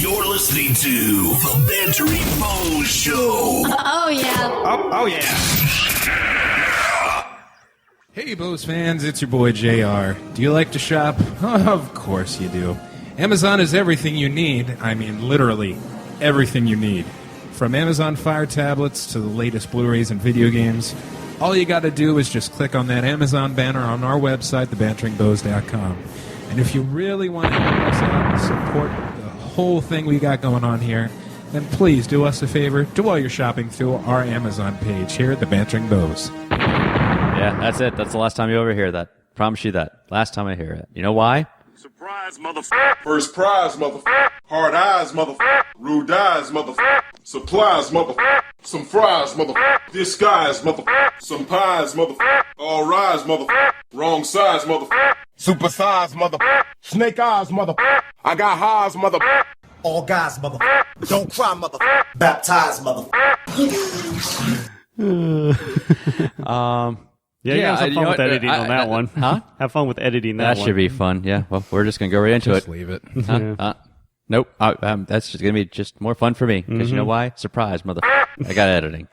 You're listening to the Bantering Bohs Show. Oh, yeah. Oh, yeah. Hey, Bohs fans, it's your boy JR. Do you like to shop? Of course you do. Amazon is everything you need. I mean, literally everything you need. From Amazon Fire tablets to the latest Blu-rays and video games, all you got to do is just click on that Amazon banner on our website, thebanteringbohs.com. And if you really want to help us out and support the whole thing we got going on here, then please do us a favor. Do all your shopping through our Amazon page here at the Bantering Bohs. Yeah, that's it. That's the last time you ever hear that. Promise you that. Last time I hear it. You know why? Surprise, motherfucker. First prize, motherfucker. Hard eyes, motherfucker. Rude eyes, motherfucker. Supplies, motherfucker. Some fries, motherfucker. Disguise, motherfucker. Some pies, motherfucker. All rise, motherfucker. Wrong size, motherfucker. Super size, motherfucker. Snake eyes, motherfucker. I got highs, motherfucker. All guys, motherfucker. Don't cry, motherfucker. Baptize, motherfucker. Yeah, you have some fun with editing on that one. Huh? Have fun with editing that one. That should be fun. Yeah, well, we're just going to go right into Just it. leave it. Nope. That's just going to be just more fun for me. Because you know why? Surprise, motherfucker. I got editing.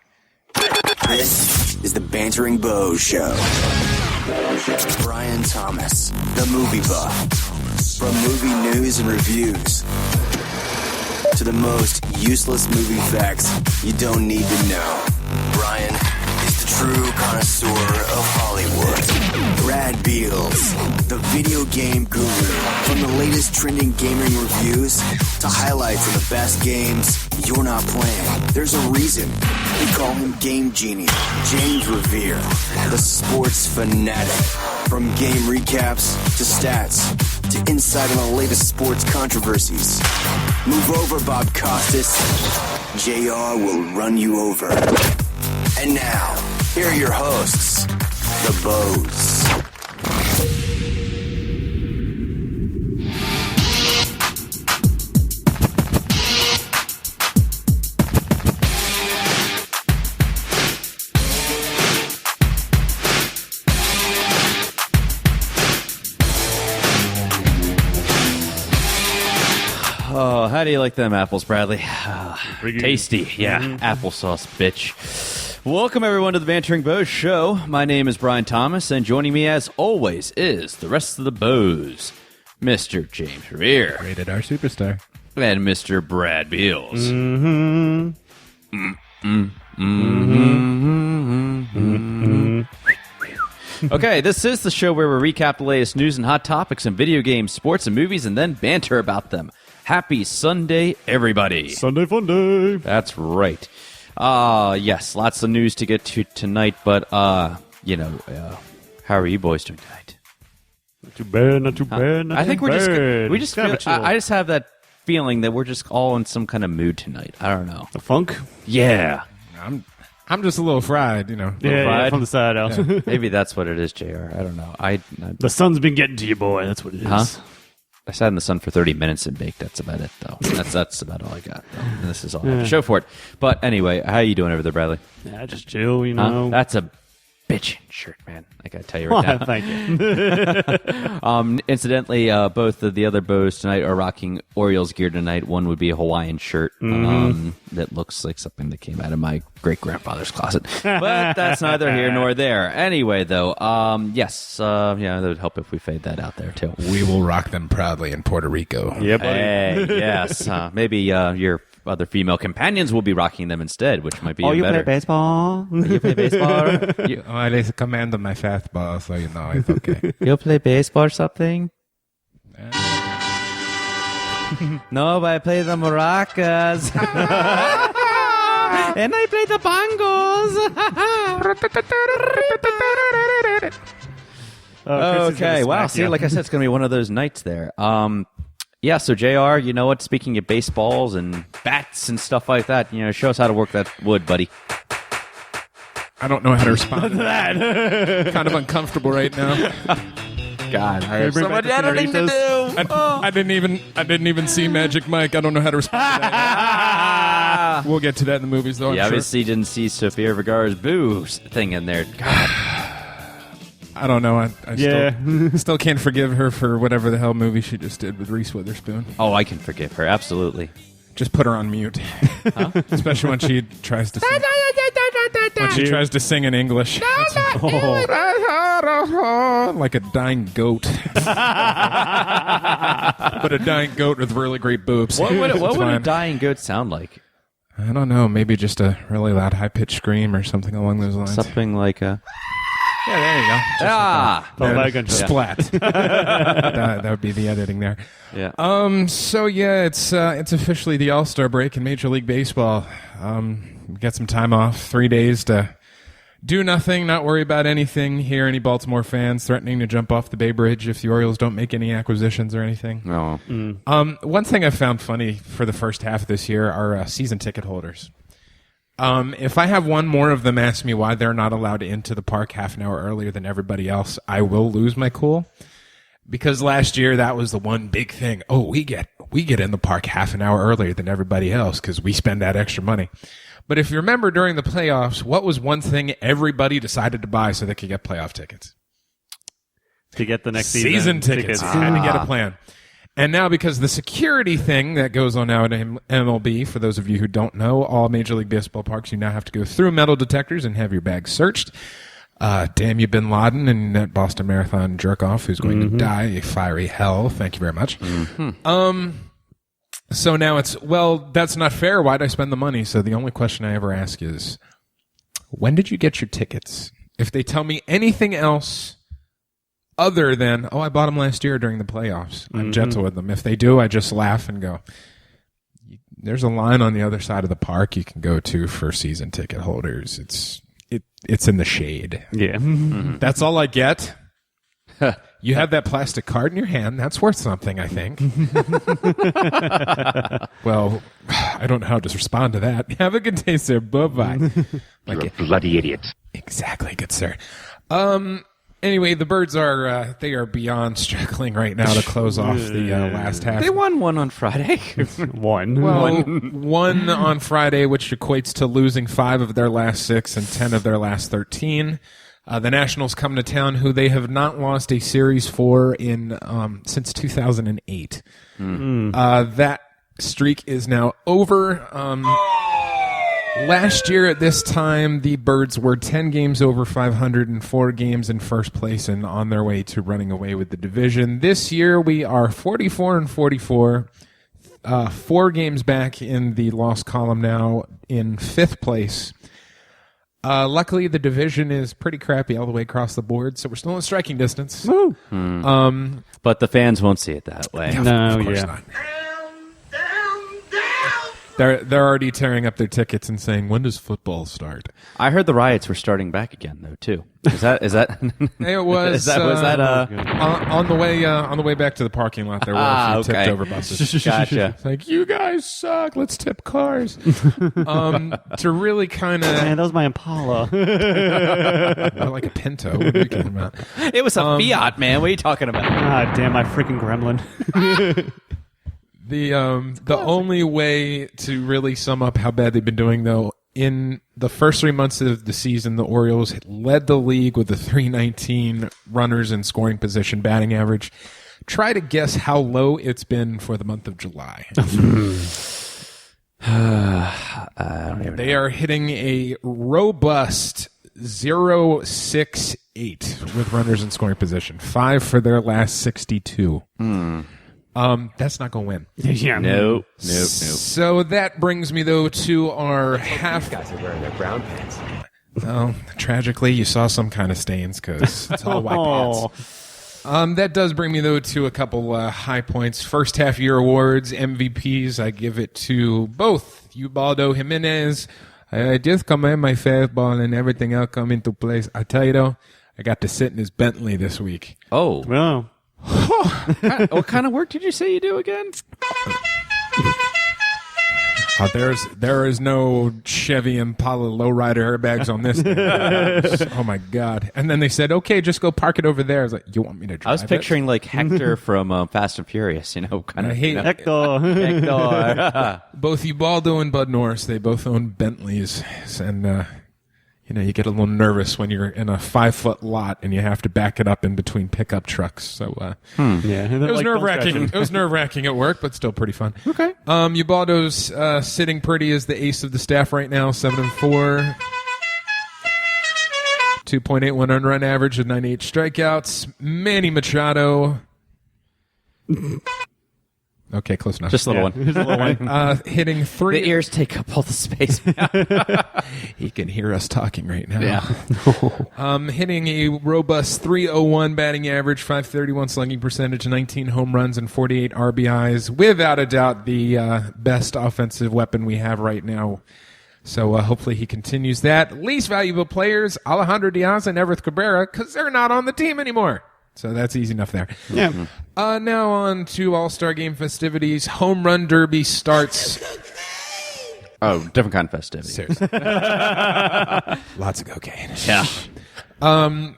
This is the Bantering Bohs Show. Brian Thomas, the movie buff. From movie news and reviews to the most useless movie facts you don't need to know. Brian is the true connoisseur of Hollywood. Brad Beals, the video game guru. From the latest trending gaming reviews to highlights of the best games you're not playing. There's a reason we call him Game Genie. James Revere, the sports fanatic. From game recaps to stats to insight on the latest sports controversies. Move over, Bob Costas. JR will run you over. And now, here are your hosts, the Bohs. Oh, how do you like them apples, Bradley? Tasty. Yeah, Mm-hmm. applesauce, bitch. Welcome, everyone, to the Bantering Bohs Show. My name is Brian Thomas, and joining me, as always, is the rest of the Bohs, Mr. James Revere. Rated R superstar. And Mr. Brad Beals. Okay, this is the show where we recap the latest news and hot topics in video games, sports, and movies, and then banter about them. Happy Sunday, everybody. Sunday fun day. That's right. Yes, lots of news to get to tonight, but, how are you boys doing tonight? Not too bad, not too bad, not I think too bad. we just Kind of feel, a chill. I just have that feeling that we're just all in some kind of mood tonight. I don't know. The funk? Yeah. I'm just a little fried, Yeah, fried? from the side out. Maybe that's what it is, JR. I don't know. The sun's been getting to you, boy. That's what it is. Huh? I sat in the sun for 30 minutes and baked. That's about it, though. That's about all I got, though. And this is all I have to show for it. But anyway, how are you doing over there, Bradley? Yeah, just chill, you Huh? know. That's a bitchin' shirt, man. I gotta tell you right now. Thank you. Incidentally, both of the other Bohs tonight are rocking Orioles gear tonight. One would be a Hawaiian shirt that looks like something that came out of my great-grandfather's closet. But that's neither here nor there. Anyway, though, yes, that would help if we fade that out there, too. We will rock them proudly in Puerto Rico. Yeah, buddy. Hey, yes. Maybe your other female companions will be rocking them instead, which might be even better. baseball? You play baseball? I just command my fastball, so you know it's okay. You play baseball or something? No, but I play the maracas. And I play the bongos. Okay, wow. See, like I said, it's going to be one of those nights there. Yeah, so JR, you know what? Speaking of baseballs and bats and stuff like that, show us how to work that wood, buddy. I don't know how to respond to that. Kind of uncomfortable right now. God, I have so much editing to do. I didn't even see Magic Mike. I don't know how to respond to that. We'll get to that in the movies, though. You I'm obviously didn't see Sofia Vergara's boo thing in there. God. I don't know. I Yeah. still can't forgive her for whatever the hell movie she just did with Reese Witherspoon. Oh, I can forgive her. Absolutely. Just put her on mute. Especially when she tries to sing. When she tries to sing in English. Like a dying goat. But a dying goat with really great boobs. What would It's a fine. dying goat sound like? I don't know. Maybe just a really loud, high-pitched scream or something along those lines. Something like a... Yeah, there you go. Oh, my goodness. Splat. that would be the editing there. Yeah. So yeah, it's officially the All-Star break in Major League Baseball. We got some time off, 3 days to do nothing, not worry about anything. Hear any Baltimore fans threatening to jump off the Bay Bridge if the Orioles don't make any acquisitions or anything. No. One thing I found funny for the first half of this year are season ticket holders. If I have one more of them ask me why they're not allowed into the park half an hour earlier than everybody else, I will lose my cool. Because last year that was the one big thing. Oh, we get in the park half an hour earlier than everybody else because we spend that extra money. But if you remember during the playoffs, what was one thing everybody decided to buy so they could get playoff tickets? To get the next Season tickets. You had to get a plan. And now because the security thing that goes on now at MLB, for those of you who don't know, all Major League Baseball parks, you now have to go through metal detectors and have your bag searched. Damn you, Bin Laden, and that Boston Marathon jerk-off who's going to die a fiery hell. Thank you very much. So now it's, well, that's not fair. Why'd I spend the money? So the only question I ever ask is, when did you get your tickets? If they tell me anything else other than, oh, I bought them last year during the playoffs, I'm gentle with them. If they do, I just laugh and go, there's a line on the other side of the park you can go to for season ticket holders. It's in the shade. Yeah. That's all I get. You have that plastic card in your hand. That's worth something, I think. Well, I don't know how to respond to that. Have a good day, sir. Bye-bye. You're a bloody idiot. Exactly, good sir. Anyway, the Birds are they are beyond struggling right now to close off the last half. They won one on Friday. One. Well, one on Friday, which equates to losing 5 of their last 6 and 10 of their last 13. The Nationals come to town, who they have not lost a series for in since 2008. That streak is now over. Last year at this time, the Birds were 10 games over 500 and 4 games in first place and on their way to running away with the division. This year, we are 44 and 44, 4 games back in the loss column now in 5th place. Luckily, the division is pretty crappy all the way across the board, so we're still in striking distance. Woo. But the fans won't see it that way. Of course not. They're already tearing up their tickets and saying, "When does football start?" I heard the riots were starting back again, though, too. Is that? It was. was that? On the way back to the parking lot? There were a few tipped over buses. Gotcha. It's like, you guys suck. Let's tip cars. To really kind of Man, that was my Impala. like a Pinto. What are you talking about? It was a Fiat, man. What are you talking about? Ah, damn, my freaking gremlin. The only way to really sum up how bad they've been doing, though, in the first 3 months of the season, the Orioles led the league with a 319 runners in scoring position batting average. Try to guess how low it's been for the month of July. I don't even They are hitting a robust 0.68 with runners in scoring position. 5 for their last 62. That's not going to win. Yeah. Nope. So that brings me, though, to our half. Guys are wearing their brown pants. Well, tragically, you saw some kind of stains because it's all white pants. That does bring me, though, to a couple high points. First half year awards, MVPs. I give it to both Ubaldo Jimenez. I just command my fastball and everything else come into place. I tell you, though, I got to sit in his Bentley this week. Oh. Well, What kind of work did you say you do again? There is no Chevy Impala lowrider airbags on this thing. Oh my God. And then they said, okay, just go park it over there. I was like, you want me to drive I was picturing like Hector from Fast and Furious, kind I of. hate Hector. Hector. both Ubaldo and Bud Norris. They both own Bentleys. And, you get a little nervous when you're in a 5-foot lot and you have to back it up in between pickup trucks. So Yeah, it was nerve-wracking. It was nerve-wracking at work, but still pretty fun. Okay. Ubaldo's sitting pretty as the ace of the staff right now, 7-4. 2.81 earned average with 98 strikeouts. Manny Machado. Okay, close enough. Just a little one. Here's a little one. Hitting 3. The ears take up all the space. He can hear us talking right now. Yeah. Hitting a robust 301 batting average, 531 slugging percentage, 19 home runs, and 48 RBIs. Without a doubt, the best offensive weapon we have right now. So hopefully he continues that. Least valuable players, Alejandro Diaz and Everett Cabrera, because they're not on the team anymore. So that's easy enough there. Yeah. Now on to All-Star Game festivities. Home Run Derby starts. Oh, different kind of festivity. Seriously. Lots of cocaine. Yeah.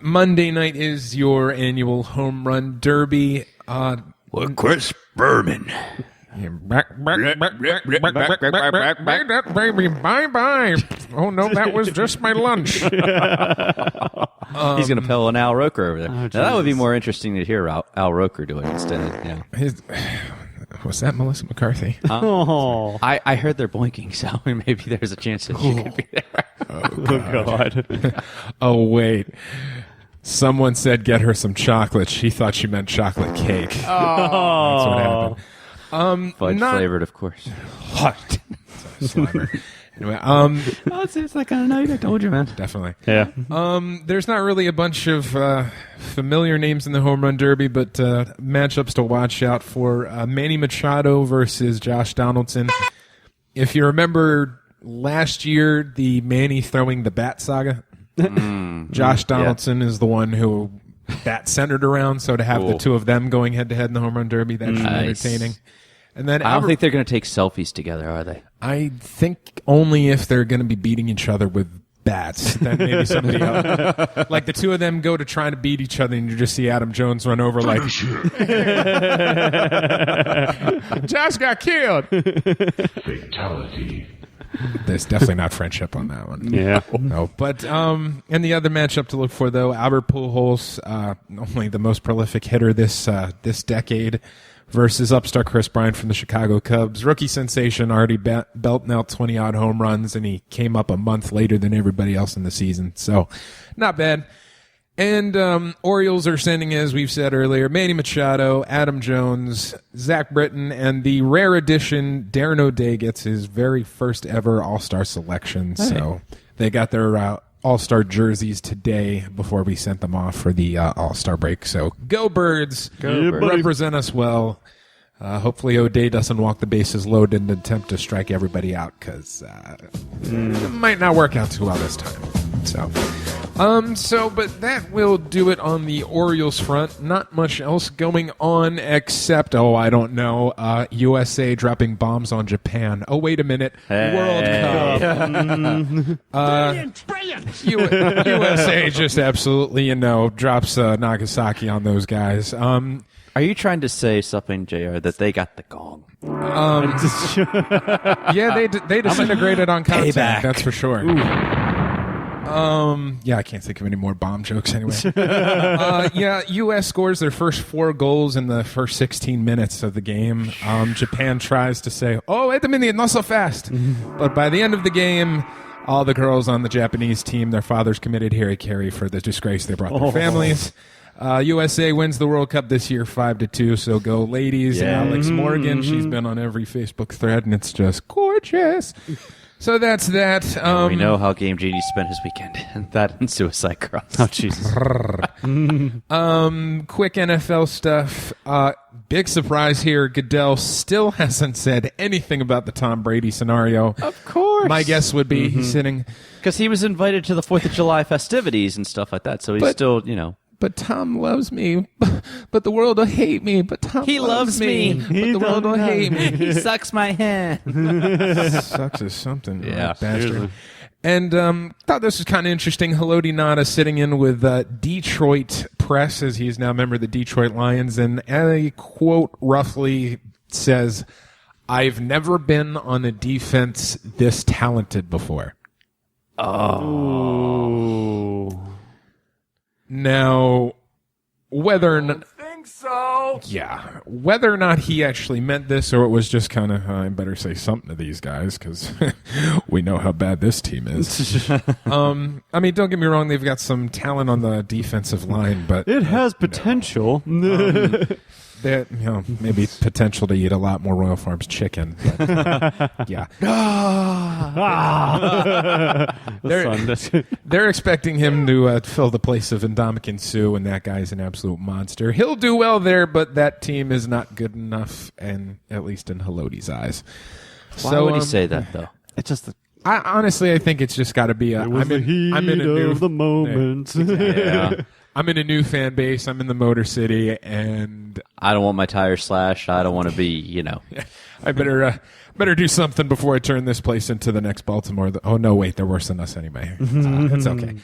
Monday night is your annual Home Run Derby. Chris Berman. Baby, bye-bye. Oh, no, that was just my lunch. He's going to pill an Al Roker over there. Now, that would be more interesting to hear Al Roker do it instead of, Was that Melissa McCarthy? Oh, I heard they're blinking, so maybe there's a chance that she could be there. oh God. Oh, wait. Someone said get her some chocolate. She thought she meant chocolate cake. That's what happened. Fudge flavored, of course. Hot. Slimer. Anyway, It's that kind of night. I told you, man. definitely. Yeah. There's not really a bunch of familiar names in the Home Run Derby, but matchups to watch out for. Manny Machado versus Josh Donaldson. If you remember last year, the Manny throwing the bat saga, Josh Donaldson is the one who bat centered around. So to have the two of them going head-to-head in the Home Run Derby, that should be entertaining. And then I don't think they're going to take selfies together, are they? I think only if they're going to be beating each other with bats. Then maybe somebody else. Like the two of them go to try to beat each other, and you just see Adam Jones run over like, Josh got killed. Fatality. There's definitely not friendship on that one. Yeah. No, but and the other matchup to look for though, Albert Pujols, only the most prolific hitter this decade, versus upstart Chris Bryant from the Chicago Cubs. Rookie sensation, already belting out 20-odd home runs, and he came up a month later than everybody else in the season. So, not bad. And Orioles are sending, as we've said earlier, Manny Machado, Adam Jones, Zach Britton, and the rare addition, Darren O'Day gets his very first ever All-Star selection. Hey. So they got their All-Star jerseys today before we sent them off for the All-Star break. So go Birds. Go Birds. Represent us well. Hopefully O'Day doesn't walk the bases loaded and attempt to strike everybody out, because it might not work out too well this time. But that will do it on the Orioles front. Not much else going on except, I don't know, USA dropping bombs on Japan. Oh, wait a minute. World Cup. Brilliant. USA just absolutely, drops Nagasaki on those guys. Are you trying to say something, JR, that they got the gong? Yeah, they disintegrated on contact. Payback. That's for sure. Yeah, I can't think of any more bomb jokes anyway. U.S. scores their first 4 goals in the first 16 minutes of the game. Japan tries to say, wait a minute, not so fast. But by the end of the game, all the girls on the Japanese team, their fathers committed harikiri for the disgrace they brought their families. USA wins the World Cup this year 5-2, so go ladies. Yeah. Alex Morgan, she's been on every Facebook thread, and it's just gorgeous. So that's that. We know how Game Genie spent his weekend, and that and Suicide Cross. Oh, Jesus. Quick NFL stuff. Big surprise here. Goodell still hasn't said anything about the Tom Brady scenario. Of course. My guess would be he's sitting. Because he was invited to the 4th of July festivities and stuff like that, so he's still, But Tom loves me, but the world will hate me. But Tom loves me, but the world will hate me. He sucks my hand. Sucks is something. Yeah, bastard. And thought this was kind of interesting. Haloti Ngata sitting in with Detroit press, as he is now a member of the Detroit Lions, and a quote roughly says, "I've never been on a defense this talented before." Oh. Now, whether or not... think so. Yeah. Whether or not he actually meant this or it was just kind of, I better say something to these guys because we know how bad this team is. I mean, don't get me wrong. They've got some talent on the defensive line, but... It has potential. That, maybe potential to eat a lot more Royal Farms chicken. But, yeah. They're expecting him to fill the place of Ndamukong Suh, and that guy's an absolute monster. He'll do well there, but that team is not good enough, and at least in Halodi's eyes. Why would he say that, though? It's just honestly, I think it's just got to be I'm in a new of the moment. Yeah. I'm in a new fan base. I'm in the Motor City, and I don't want my tires slashed. I don't want to be, I better do something before I turn this place into the next Baltimore. Oh no, wait, they're worse than us anyway. It's okay.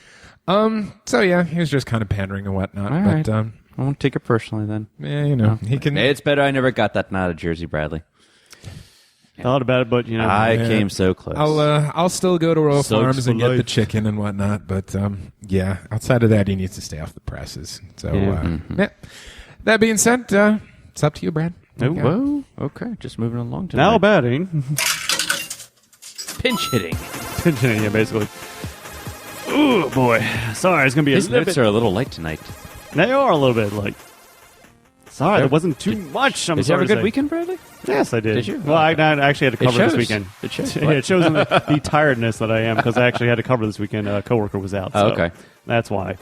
So yeah, he was just kind of pandering and whatnot. All right. But I won't take it personally then. Yeah, he can. It's better I never got that out of Jersey, Bradley. Thought about it, but I came so close. I'll still go to Royal Soaks Farms and for get the life. chicken and whatnot. But yeah, outside of that, he needs to stay off the presses. So yeah. That being said, it's up to you, Brad. Oh, whoa. Okay, just moving along tonight. Now batting. Pinch hitting. Pinch hitting, yeah, basically. Ooh, boy. Sorry, it's going to be His a little notes bit... are a little light tonight. They are a little bit, Sorry, there wasn't too much. Did you have a good weekend, Bradley? Yes, I did. Did you? Well, I actually had to cover this weekend. It shows. Yeah, it shows in the tiredness that I am because I actually had to cover this weekend. A coworker was out. So okay. That's why.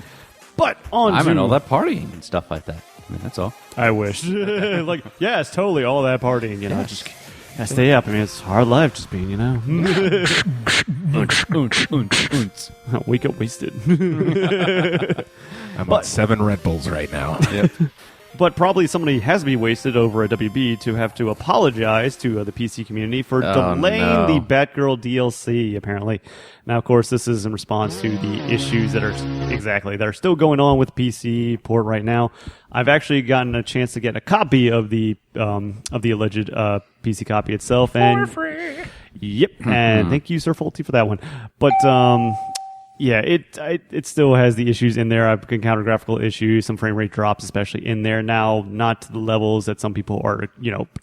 But on I to... mean, all that partying and stuff like that. I mean, that's all. I wish. Yes, totally. All that partying, just gotta stay up. I mean, it's a hard life just being, We get wasted. I'm on 7 Red Bulls right now. Yep. But probably somebody has to be wasted over at WB to have to apologize to the PC community for delaying the Batgirl DLC, apparently. Now, of course, this is in response to the issues that are still going on with the PC port right now. I've actually gotten a chance to get a copy of the alleged PC copy itself. And, for free. Yep. And thank you, Sir Faulty, for that one. But, yeah, it still has the issues in there. I've encountered graphical issues, some frame rate drops, especially in there. Now, not to the levels that some people are,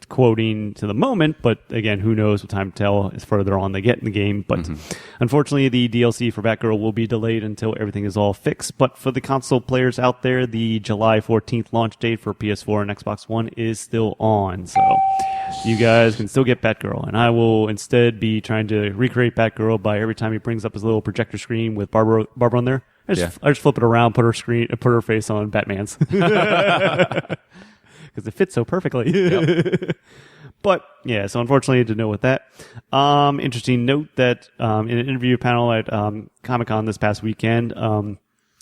quoting to the moment. But again, who knows what time to tell as further on they get in the game. But unfortunately, the DLC for Batgirl will be delayed until everything is all fixed. But for the console players out there, the July 14th launch date for PS4 and Xbox One is still on. So you guys can still get Batgirl. And I will instead be trying to recreate Batgirl by every time he brings up his little projector screen with Barbara on there. I just flip it around, put her face on Batman's because it fits so perfectly. Yep. But yeah, so unfortunately, I didn't know with that. Interesting note that in an interview panel at Comic-Con this past weekend, the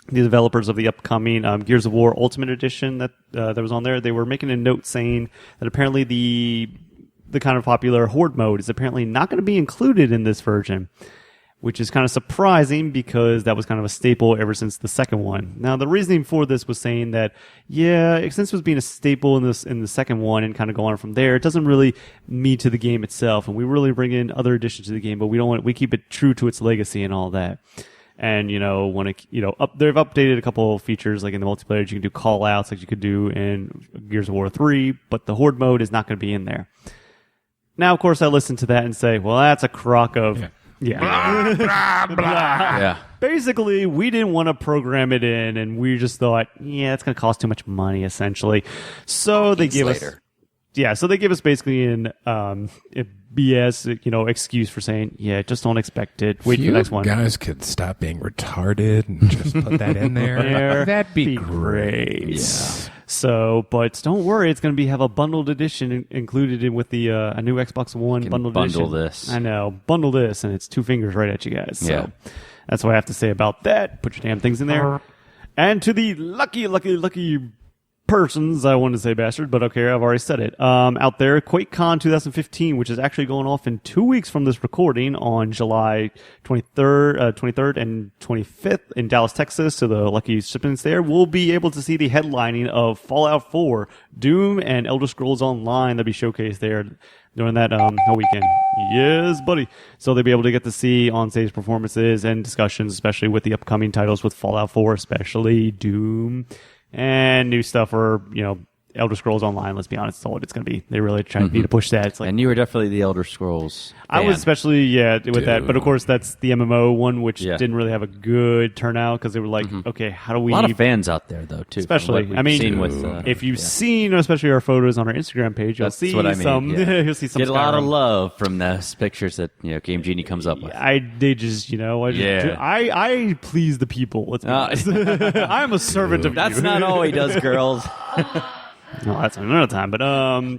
developers of the upcoming Gears of War Ultimate Edition that was on there, they were making a note saying that apparently the kind of popular Horde mode is apparently not going to be included in this version, which is kind of surprising because that was kind of a staple ever since the second one. Now, the reasoning for this was saying that, since it was being a staple in the second one and kind of going on from there, it doesn't really meet to the game itself, and we really bring in other additions to the game, but we keep it true to its legacy and all that. And, they've updated a couple of features, like in the multiplayer, you can do call outs like you could do in Gears of War 3, but the Horde mode is not going to be in there. Now, of course, I listen to that and say, well, that's a crock of... Yeah. Blah, blah, blah. Yeah. Basically, we didn't want to program it in, and we just thought, it's going to cost too much money, essentially. So they give us... Yeah, so they give us basically a BS, excuse for saying, just don't expect it. Wait for the next one. You guys could stop being retarded and just put that in there. That'd be great. Yeah. So, but don't worry, it's going to have a bundled edition included in with the a new Xbox One bundled edition. Bundle this. I know, bundle this, and it's 2 fingers right at you guys. So that's what I have to say about that. Put your damn things in there. And to the lucky persons, I wanted to say bastard, but okay, I've already said it. Out there, Quakecon 2015, which is actually going off in 2 weeks from this recording on July 23rd and 25th in Dallas, Texas. So the lucky recipients there will be able to see the headlining of Fallout 4, Doom, and Elder Scrolls Online that'll be showcased there during that whole weekend. Yes, buddy. So they'll be able to get to see on-stage performances and discussions, especially with the upcoming titles with Fallout 4, especially Doom, and new stuff for, Elder Scrolls Online. Let's be honest, that's all it's going to be. They really trying to push that. It's like, and you were definitely the Elder Scrolls fan. I was especially, with that. But of course, that's the MMO one, which didn't really have a good turnout because they were like, okay, how do we... A lot of fans out there, though, too. Especially, if you've seen, especially our photos on our Instagram page, you'll see what I mean, some... you'll see some Get a lot of love from those pictures that Game Genie comes up with. I please the people. Let's be honest. I'm a servant of That's you. not all he does, girls. No, that's another time. But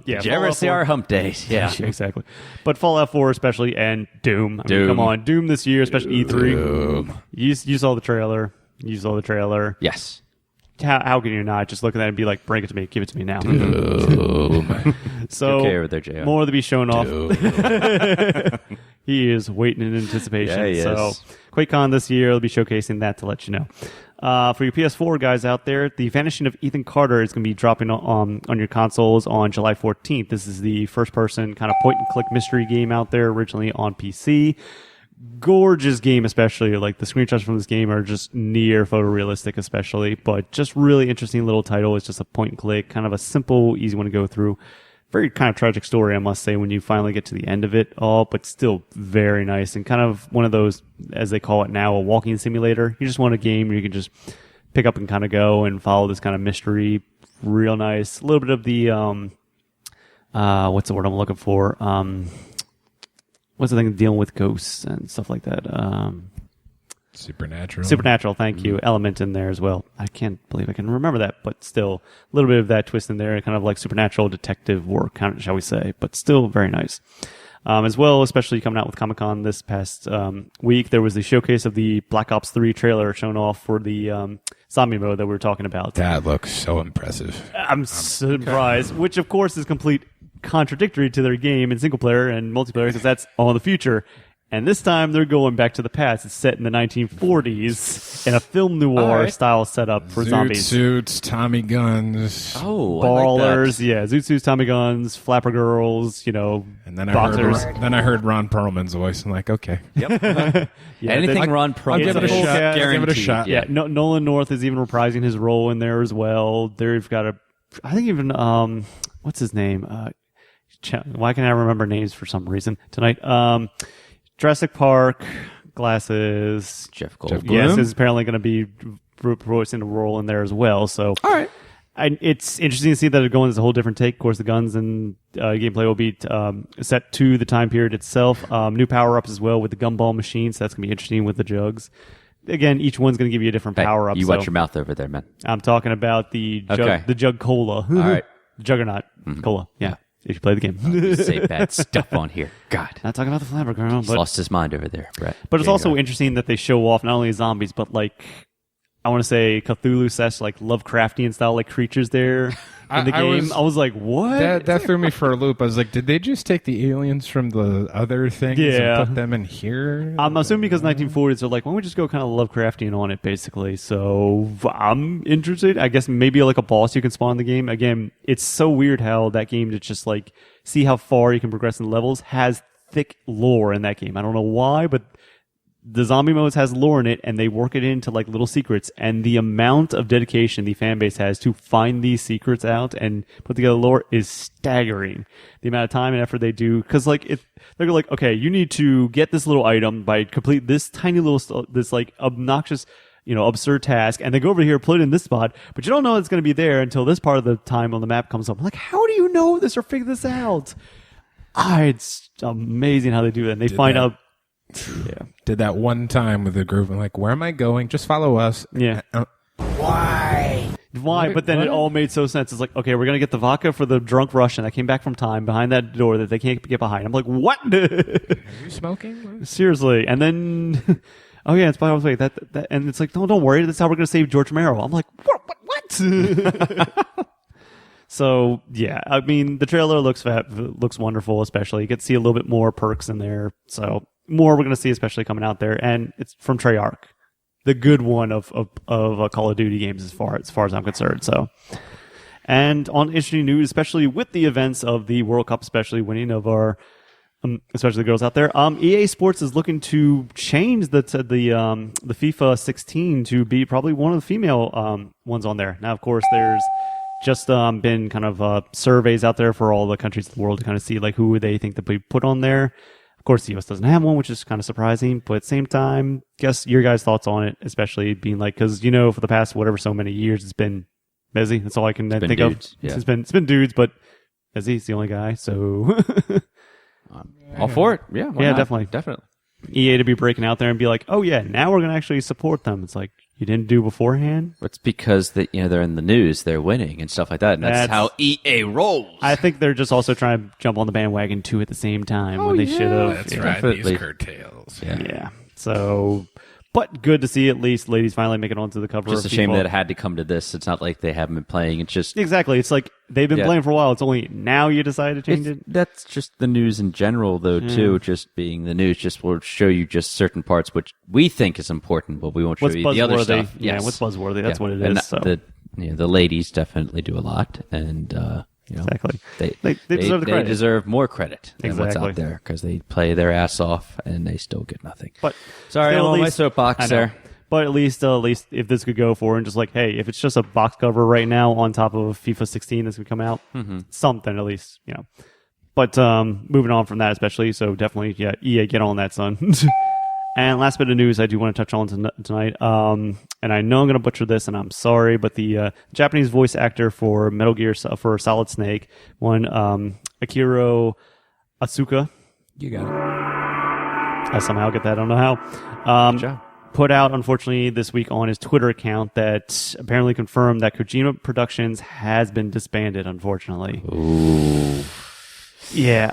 Did you ever see our hump days? Yeah, exactly. But Fallout 4 especially, and Doom. I mean, come on, Doom this year, especially E3. You saw the trailer. Yes. How can you not just look at that and be like, bring it to me, give it to me now? So okay over there, JR. More to be shown off. He is waiting in anticipation. Yeah, he is. So QuakeCon this year, they'll be showcasing that to let you know. For your PS4 guys out there, The Vanishing of Ethan Carter is going to be dropping on your consoles on July 14th. This is the first-person kind of point-and-click mystery game out there, originally on PC. Gorgeous game, especially. Like, the screenshots from this game are just near photorealistic, especially. But just really interesting little title. It's just a point-and-click, kind of a simple, easy one to go through. Very kind of tragic story, I must say, when you finally get to the end of it all, but still very nice and kind of one of those, as they call it now, a walking simulator. You just want a game where you can just pick up and kind of go and follow this kind of mystery. Real nice. A little bit of the, what's the word I'm looking for? What's the thing dealing with ghosts and stuff like that? Supernatural, thank you. Element in there as well. I can't believe I can remember that, but still a little bit of that twist in there, kind of like supernatural detective work, kind of, shall we say, but still very nice. As well, especially coming out with Comic-Con this past week, there was the showcase of the Black Ops 3 trailer shown off for the zombie mode that we were talking about. That looks so impressive. I'm surprised, which of course is complete contradictory to their game in single player and multiplayer because that's all in the future. And this time they're going back to the past. It's set in the 1940s in a film noir style setup for zombies. Zoot suits, Tommy guns. Oh, ballers, Zoot suits, Tommy guns, flapper girls, and then boxers. I heard Ron Perlman's voice. I'm like, okay. Yep. Anything Ron Perlman. I'll give it a shot. Give it a shot. Yeah. Nolan North is even reprising his role in there as well. They've got I think even what's his name? Why can't I remember names for some reason tonight? Jurassic Park, glasses. Jeff Goldblum. Yes, is apparently going to be voicing a role in there as well. So, all right. It's interesting to see that they're going as a whole different take. Of course, the guns and gameplay will be set to the time period itself. New power-ups as well with the gumball machines. So that's going to be interesting with the jugs. Again, each one's going to give you a different power-up. You watch your mouth over there, man. I'm talking about the jug cola. All right. The Juggernaut cola. Yeah. If you play the game. You say bad stuff on here. God. Not talking about the Flapper Girl. He's lost his mind over there, Brett. But it's also interesting that they show off not only zombies, but like, I want to say Cthulhu-esque, like Lovecraftian style, like creatures there in the game. I was like, what? That threw me for a loop. I was like, did they just take the aliens from the other things and put them in here? I'm assuming because 1940s, they're like, why don't we just go kind of Lovecraftian on it, basically? So I'm interested. I guess maybe like a boss you can spawn in the game. Again, it's so weird how that game to just like see how far you can progress in the levels has thick lore in that game. I don't know why, but the zombie modes has lore in it, and they work it into like little secrets. And the amount of dedication the fan base has to find these secrets out and put together lore is staggering. The amount of time and effort they do, because like they're like, okay, you need to get this little item by complete this tiny little this like obnoxious, absurd task, and they go over here, put it in this spot, but you don't know it's going to be there until this part of the time on the map comes up. I'm like, how do you know this or figure this out? It's amazing how they do that. And they find out. Yeah. Did that one time with the group. I'm like, where am I going? Just follow us. Yeah. Why? But then it all made so sense. It's like, okay, we're going to get the vodka for the drunk Russian that came back from time behind that door that they can't get behind. I'm like, what? Are you smoking? Seriously. And then, oh yeah, it's by the way, that, and it's like, don't worry, that's how we're going to save George Romero. I'm like, what? So yeah, I mean the trailer looks wonderful. Especially you get to see a little bit more perks in there. So more we're going to see, especially coming out there, and it's from Treyarch, the good one of Call of Duty games as far as I'm concerned. So. And on interesting news, especially with the events of the World Cup, especially winning of our, especially the girls out there, EA Sports is looking to change the FIFA 16 to be probably one of the female ones on there. Now, of course, there's just been kind of surveys out there for all the countries of the world to kind of see like who they think to be put on there. Of course, the US doesn't have one, which is kind of surprising. But at the same time, guess your guys' thoughts on it, especially being like, because for the past whatever so many years, it's been Messi. That's all I can think dudes, of. Yeah. It's been dudes, but Messi's the only guy. So all for it. Yeah. Why yeah, not? definitely. EA to be breaking out there and be like, oh yeah, now we're gonna actually support them. It's like you didn't do beforehand. It's because they're in the news, they're winning and stuff like that, and that's how EA rolls. I think they're just also trying to jump on the bandwagon too at the same time when they should have. That's right. Definitely. These curtails. Yeah. So. But good to see at least ladies finally make it onto the cover. Just of a shame FIFA. that it had to come to this. It's not like they haven't been playing. It's just exactly. It's like they've been playing for a while. It's only now you decide to change it. That's just the news in general, though. Too, just being the news, just will show you just certain parts which we think is important, but we won't show you the other stuff. Yeah, what's buzzworthy? That's what it and is. So. The ladies definitely do a lot, and exactly. They deserve the credit. They deserve more credit than what's Exactly. out there because they play their ass off and they still get nothing. But sorry, still, I'm on at my least- soapbox I know. there. But at least if this could go for and just like, hey, if it's just a box cover right now on top of FIFA 16 that's gonna come out, something at least, But moving on from that, especially, so definitely, yeah, EA, get on that, son. And last bit of news I do want to touch on tonight, and I know I'm going to butcher this, and I'm sorry, but the Japanese voice actor for Metal Gear for Solid Snake, Akira Asuka. You got it. I somehow get that. I don't know how. Good job. Put out, unfortunately, this week on his Twitter account that apparently confirmed that Kojima Productions has been disbanded, unfortunately. Ooh. Yeah.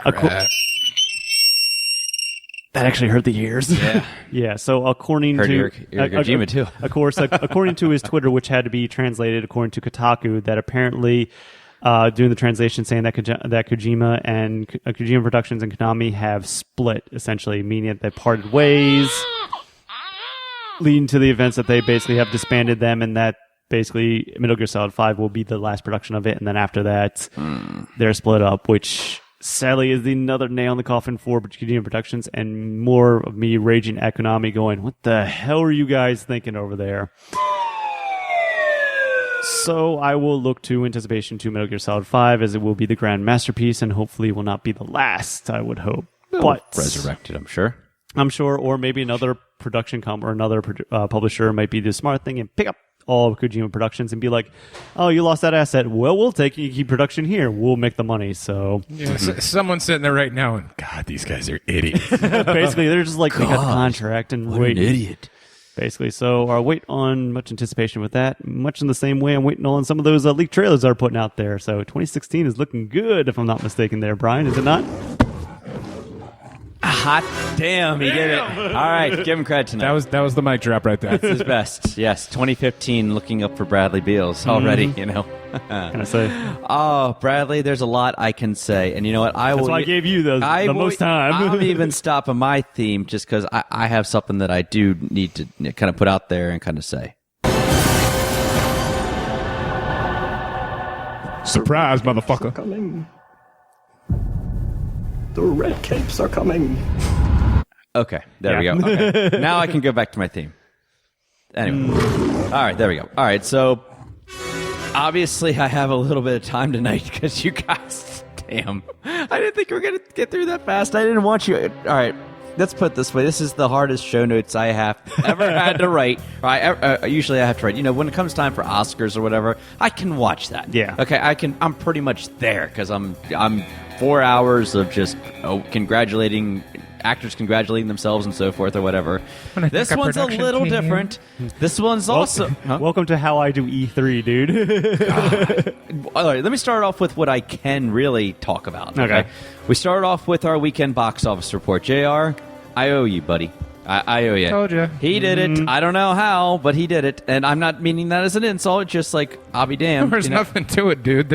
That actually hurt the ears. Yeah. Yeah. So according Heard to your Kojima too. Of course, according to his Twitter, which had to be translated according to Kotaku, that apparently doing the translation saying that Kojima and Kojima Productions and Konami have split, essentially, meaning that they parted ways, leading to the events that they basically have disbanded them, and that basically Metal Gear Solid 5 will be the last production of it, and then after that, they're split up, which sadly is another nail in the coffin for Kojima Productions, and more of me raging at Konami going, what the hell are you guys thinking over there? So I will look to anticipation to Metal Gear Solid 5, as it will be the grand masterpiece, and hopefully will not be the last, I would hope. But Resurrected, I'm sure. or maybe another production or another publisher might be the smart thing and pick up all of Kojima Productions and be like, oh, you lost that asset. Well, we'll take you, keep production here. We'll make the money. So Yeah, someone's sitting there right now, and God, these guys are idiots. basically, they're just like, they got the contract and What wait. an idiot. Basically, so I wait on much anticipation with that. Much in the same way I'm waiting on some of those leaked trailers that are putting out there. So 2016 is looking good, if I'm not mistaken there, Brian. Is it not? Hot damn, he did it. All right, give him credit tonight. that was the mic drop right there. That's his best. Yes, 2015, looking up for Bradley Beals already, Can I say? Oh, Bradley, there's a lot I can say. And you know what? That's why I gave you the most time. I'm even stopping my theme just because I have something that I do need to kind of put out there and kind of say. Surprise, motherfucker. Coming. The red capes are coming. Okay, there we go. Okay. Now I can go back to my theme. Anyway. All right, there we go. All right, so obviously I have a little bit of time tonight because you guys, damn. I didn't think we were going to get through that fast. I didn't want you. All right, let's put it this way. This is the hardest show notes I have ever had to write. Usually I have to write. When it comes time for Oscars or whatever, I can watch that. Yeah. Okay, I'm pretty much there because I'm 4 hours of just actors congratulating themselves and so forth or whatever. This one's a little different. This one's also... Welcome to how I do E3, dude. All right, let me start off with what I can really talk about. Okay. We started off with our weekend box office report. JR, I owe you, buddy. I owe you. Told ya. He did it. I don't know how, but he did it. And I'm not meaning that as an insult. Just like, I'll be damned. There's you know? nothing to it, dude.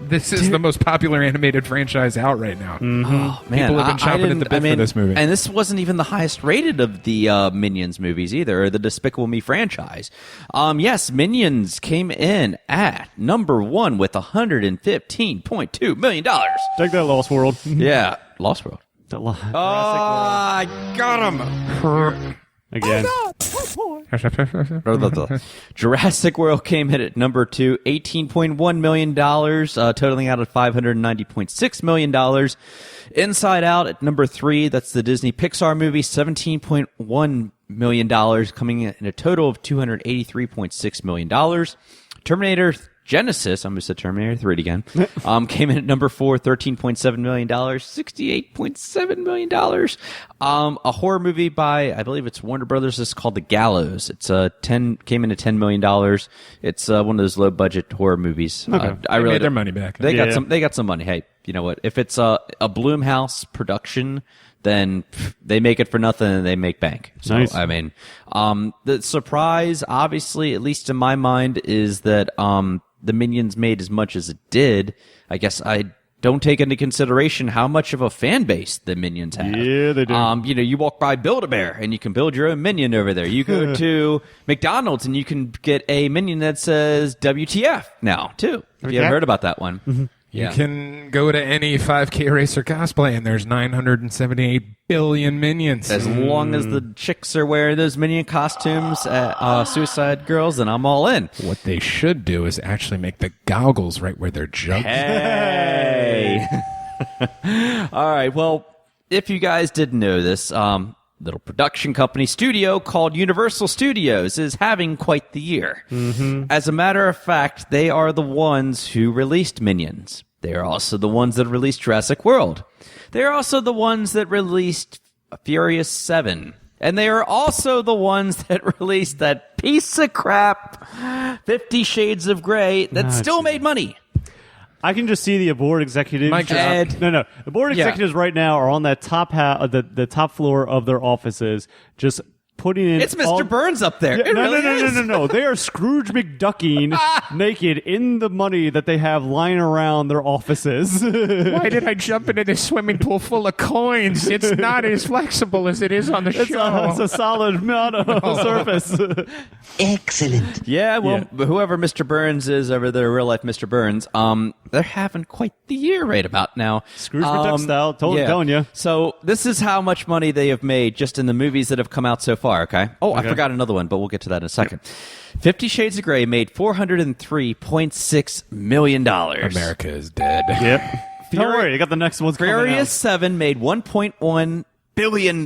This is the most popular animated franchise out right now. Oh, man. People have been chomping at the bit for this movie. And this wasn't even the highest rated of the Minions movies either, or the Despicable Me franchise. Yes, Minions came in at number 1 with $115.2 million. Take that, Lost World. Yeah, Lost World. I got him. Again. Jurassic World came in at number 2, $18.1 million, totaling out at $590.6 million. Inside Out at number 3, that's the Disney Pixar movie, $17.1 million, coming in a total of $283.6 million. Terminator Genesis, I'm going to say Terminator 3 again, came in at number 4, $13.7 million, $68.7 million. A horror movie by, I believe it's Warner Brothers, is called The Gallows. It's came in at $10 million. It's one of those low-budget horror movies. Okay. They made their money back. They got some money. Hey, you know what? If it's a Blumhouse production, then they make it for nothing and they make bank. So, nice. I mean, the surprise, obviously, at least in my mind, is that the Minions made as much as it did. I guess I don't take into consideration how much of a fan base the Minions have. Yeah, they do. You walk by Build-A-Bear and you can build your own Minion over there. You go to McDonald's and you can get a Minion that says WTF now, too. If you haven't heard about that one. Mm-hmm. You can go to any 5K racer cosplay, and there's 978 billion minions. As long as the chicks are wearing those Minion costumes at Suicide Girls, then I'm all in. What they should do is actually make the goggles right where their jugs. Hey! All right, well, if you guys didn't know this, little production company studio called Universal Studios is having quite the year. Mm-hmm. As a matter of fact, they are the ones who released Minions. They are also the ones that released Jurassic World. They are also the ones that released Furious 7. And they are also the ones that released that piece of crap 50 Shades of Grey that still made money. I can just see the board executives. The board executives right now are on that top the top floor of their offices, just putting in. It's Mr. Burns up there. Yeah, no. They are Scrooge McDucking naked in the money that they have lying around their offices. Why did I jump into this swimming pool full of coins? It's not as flexible as it is on the show. It's a solid surface. Excellent. Yeah, well, whoever Mr. Burns is over there, real life Mr. Burns, they're having quite the year right about now. Scrooge McDuck style, telling you. So this is how much money they have made just in the movies that have come out so far, okay? Oh, I forgot another one, but we'll get to that in a second. 50 Shades of Grey made $403.6 million. America is dead. Yep. Don't worry, you got the next ones coming out. Furious 7 made $1.1 billion.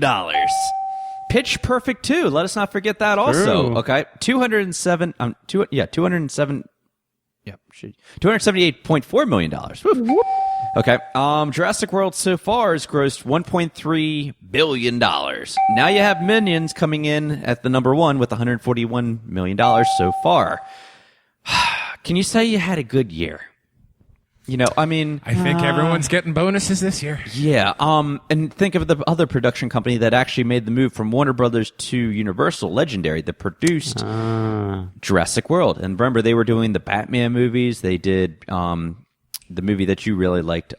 Pitch Perfect 2, let us not forget that also. True. Okay, $278.4 million. Woo. Okay, Jurassic World so far has grossed $1.3 billion. Now you have Minions coming in at the number 1 with $141 million so far. Can you say you had a good year? You know, I mean... I think everyone's getting bonuses this year. Yeah, and think of the other production company that actually made the move from Warner Brothers to Universal, Legendary, that produced Jurassic World. And remember, they were doing the Batman movies. They did the movie that you really liked,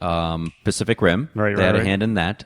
Pacific Rim. They had a hand in that.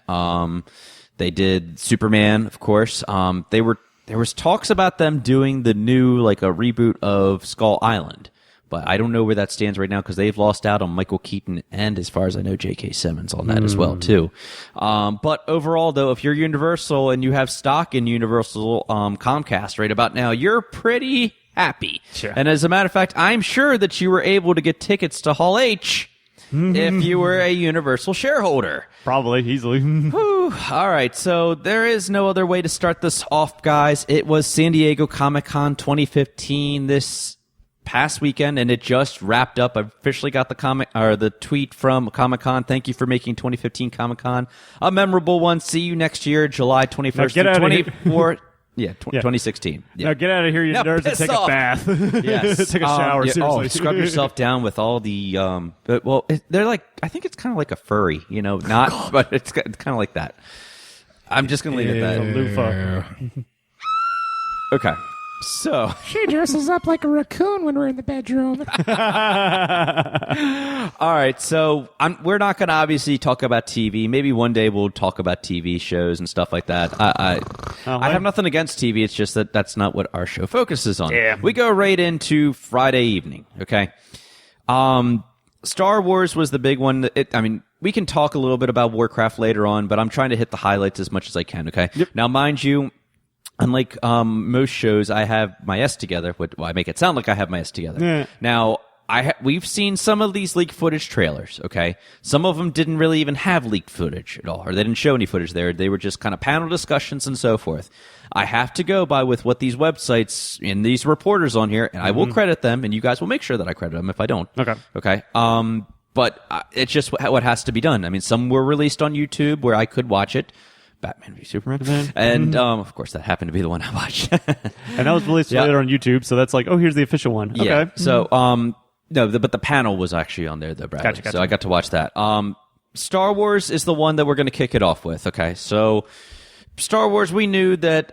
They did Superman, of course. There was talks about them doing the new, like, a reboot of Skull Island. But I don't know where that stands right now because they've lost out on Michael Keaton and, as far as I know, J.K. Simmons on that as well, too. But overall, though, if you're Universal and you have stock in Universal Comcast right about now, you're pretty happy. Sure. And as a matter of fact, I'm sure that you were able to get tickets to Hall H if you were a Universal shareholder. Probably, easily. Whew. All right, so there is no other way to start this off, guys. It was San Diego Comic-Con 2015 this past weekend, and it just wrapped up. I officially got the tweet from Comic-Con. Thank you for making 2015 Comic-Con a memorable one. See you next year, July 21st to 24th. Yeah, 2016. Yeah. Now get out of here, you nerds, and take a bath. Yes. Take a shower, seriously. Scrub yourself down with all the, they're like, I think it's kind of like a furry, you know, not, but it's kind of like that. I'm just going to leave it at that. Loofah. Okay. So She dresses up like a raccoon when we're in the bedroom. all right, so we're not going to obviously talk about TV. Maybe one day we'll talk about TV shows and stuff like that. I have nothing against TV. It's just that that's not what our show focuses on. Yeah. We go right into Friday evening, okay? Star Wars was the big one. We can talk a little bit about Warcraft later on, but I'm trying to hit the highlights as much as I can, okay? Yep. Now, mind you, unlike most shows, I have my S together. I make it sound like I have my S together. Yeah. Now, we've seen some of these leaked footage trailers, okay? Some of them didn't really even have leaked footage at all, or they didn't show any footage there. They were just kind of panel discussions and so forth. I have to go by with what these websites and these reporters on here, and I will credit them, and you guys will make sure that I credit them if I don't. Okay. But it's just what has to be done. I mean, some were released on YouTube where I could watch it. Batman v Superman. And, of course, that happened to be the one I watched. And that was released later on YouTube, so that's like, oh, here's the official one. Okay. Yeah. So, but the panel was actually on there, though, Bradley. Gotcha. So I got to watch that. Star Wars is the one that we're going to kick it off with, okay? So, Star Wars, we knew that,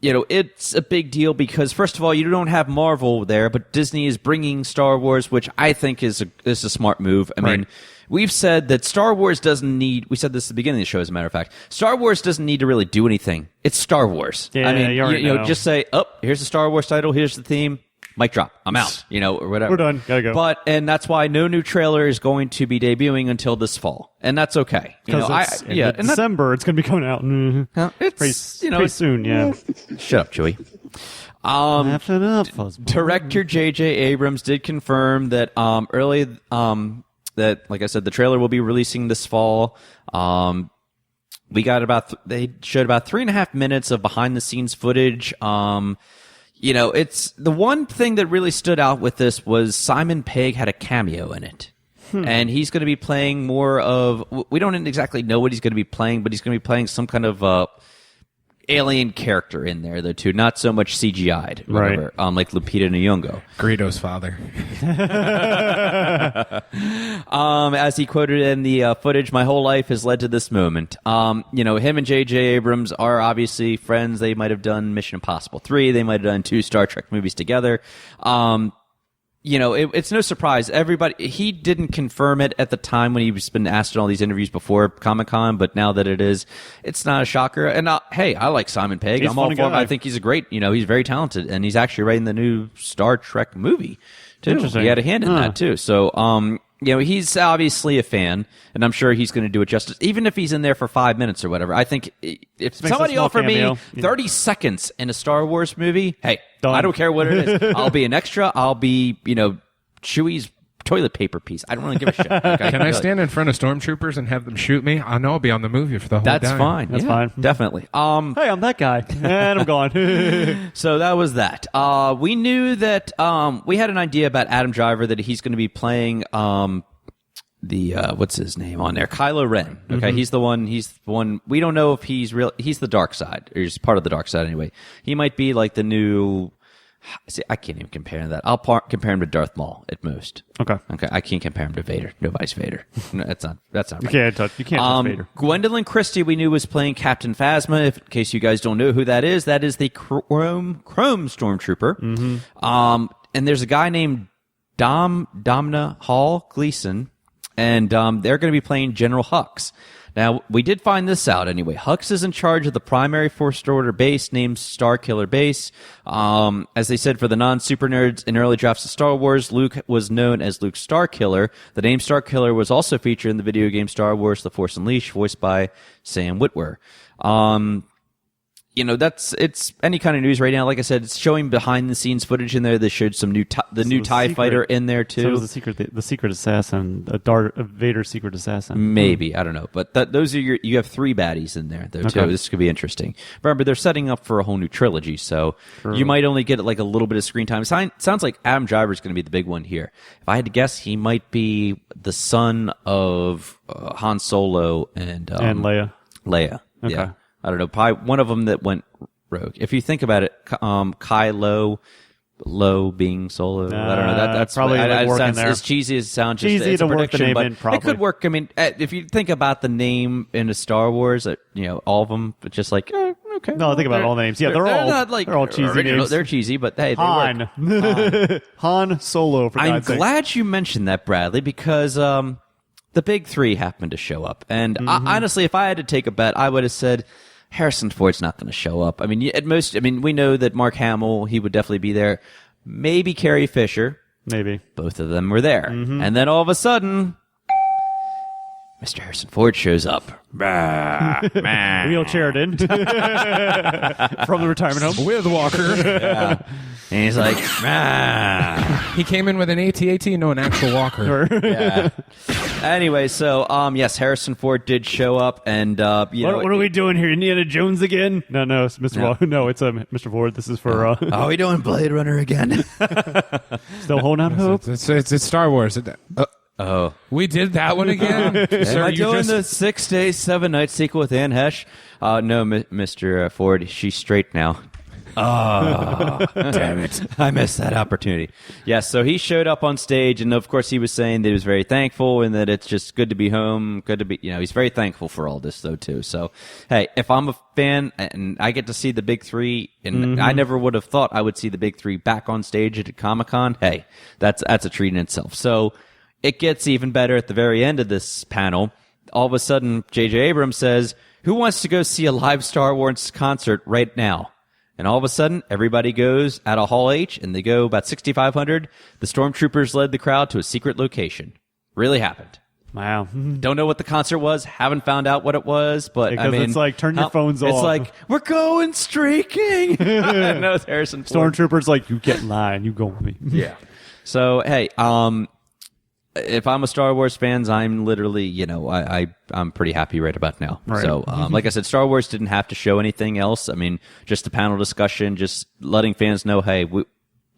it's a big deal because, first of all, you don't have Marvel there, but Disney is bringing Star Wars, which I think is a smart move. I mean, we've said that Star Wars doesn't need, we said this at the beginning of the show, as a matter of fact, Star Wars doesn't need to really do anything. It's Star Wars. Yeah, I mean, you already know. just say, here's the Star Wars title, here's the theme, mic drop, I'm out, or whatever. We're done. Gotta go. And that's why no new trailer is going to be debuting until this fall. And that's okay. Because in December, it's going to be coming out. It's, pretty soon, yeah. Shut up, Chewie. Director J.J. Abrams did confirm that that, like I said, the trailer will be releasing this fall. We got they showed about 3.5 minutes of behind the scenes footage. It's the one thing that really stood out with this was Simon Pegg had a cameo in it. And he's going to be playing more of, we don't exactly know what he's going to be playing, but he's going to be playing some kind of alien character in there, though, too. Not so much CGI'd, whatever, like Lupita Nyong'o. Greedo's father. As he quoted in the footage, my whole life has led to this moment. Him and J.J. Abrams are obviously friends. They might have done Mission Impossible 3. They might have done 2 Star Trek movies together. It's no surprise. He didn't confirm it at the time when he's been asked in all these interviews before Comic-Con, but now that it's not a shocker. And hey, I like Simon Pegg. I'm all for him. I think he's he's very talented, and he's actually writing the new Star Trek movie, too. Interesting. He had a hand in that, too. So, he's obviously a fan, and I'm sure he's going to do it justice, even if he's in there for 5 minutes or whatever. I think if somebody offered me 30 seconds in a Star Wars movie, hey, done. I don't care what it is. I'll be an extra. I'll be, Chewie's toilet paper piece. I don't really give a shit. Okay? Can I stand in front of stormtroopers and have them shoot me? I know I'll be on the movie for the whole That's time. fine. That's Yeah, fine. Definitely. Hey, I'm that guy. And I'm gone. So that was that. We knew that we had an idea about Adam Driver that he's going to be playing what's his name on there? Kylo Ren. Okay, He's the one. We don't know if he's real. He's the dark side, or he's part of the dark side anyway. He might be like the new. See, I can't even compare him to that. I'll compare him to Darth Maul at most. Okay. I can't compare him to Vader. Nobody's Vader. No, that's not right. You can't touch Vader. Gwendolyn Christie, we knew, was playing Captain Phasma. In case you guys don't know who that is the Chrome Stormtrooper. And there's a guy named Domna Hall Gleason, and they're going to be playing General Hux. Now, we did find this out anyway. Hux is in charge of the primary First Order base named Starkiller Base. As they said, for the non-super nerds in early drafts of Star Wars, Luke was known as Luke Starkiller. The name Starkiller was also featured in the video game Star Wars The Force Unleashed, voiced by Sam Witwer. It's any kind of news right now. Like I said, it's showing behind the scenes footage in there. They showed some new TIE fighter in there too. So was the secret assassin, a Vader secret assassin. Maybe, I don't know, but those are you have 3 baddies in there though too. Okay. This could be interesting. Remember, they're setting up for a whole new trilogy, so you might only get like a little bit of screen time. Sounds like Adam Driver is going to be the big one here. If I had to guess, he might be the son of Han Solo and Leia. Leia, Okay. yeah. I don't know, probably one of them that went rogue. If you think about it, Kylo, Low being solo. I don't know. That's probably working there. As cheesy as it sounds. Cheesy it's to a work the prediction, name but in, probably. it could work. I mean, if you think about the name in a Star Wars, all of them, it's just like, okay. No, think about all the names. Yeah, they're all not like they're all cheesy original. names. They're cheesy, but hey, they work. Han Solo. For I'm God's sake. glad you mentioned that, Bradley, because the big three happened to show up. And honestly, if I had to take a bet, I would have said Harrison Ford's not going to show up. I mean, at most, we know that Mark Hamill, he would definitely be there. Maybe Carrie Fisher. Maybe. Both of them were there. And then all of a sudden, Mr. Harrison Ford shows up. Wheelchaired in from the retirement home. With Walker. Yeah. And he's like, He came in with an AT-AT, no, an actual Walker. yeah. Anyway, so, yes, Harrison Ford did show up, and, What are we doing here? Indiana Jones again? No, it's Mr. No, it's Mr. Ford. This is for... Are we doing Blade Runner again? Still holding out hope? It's Star Wars. Oh. We did that one again? Am I doing the 6 days, 7 nights sequel with Anne Hesh? No, Mr. Ford, she's straight now. Oh, damn it. I missed that opportunity. Yes, so he showed up on stage, and of course he was saying that he was very thankful and that it's just good to be home, good to be, he's very thankful for all this, though, too. So, hey, if I'm a fan and I get to see the big three, and I never would have thought I would see the big three back on stage at Comic-Con, hey, that's a treat in itself. So, it gets even better at the very end of this panel. All of a sudden, J.J. Abrams says, who wants to go see a live Star Wars concert right now? And all of a sudden, everybody goes out of Hall H, and they go about 6,500. The stormtroopers led the crowd to a secret location. Really happened. Wow. Don't know what the concert was. Haven't found out what it was, but because it's like, turn your phones off. It's like, we're going streaking. No, it's Harrison Ford. Stormtroopers like, you get in line. You go with me. Yeah. So, hey, if I'm a Star Wars fan, I'm literally, I'm pretty happy right about now. Right. So, like I said, Star Wars didn't have to show anything else. I mean, just the panel discussion, just letting fans know, hey,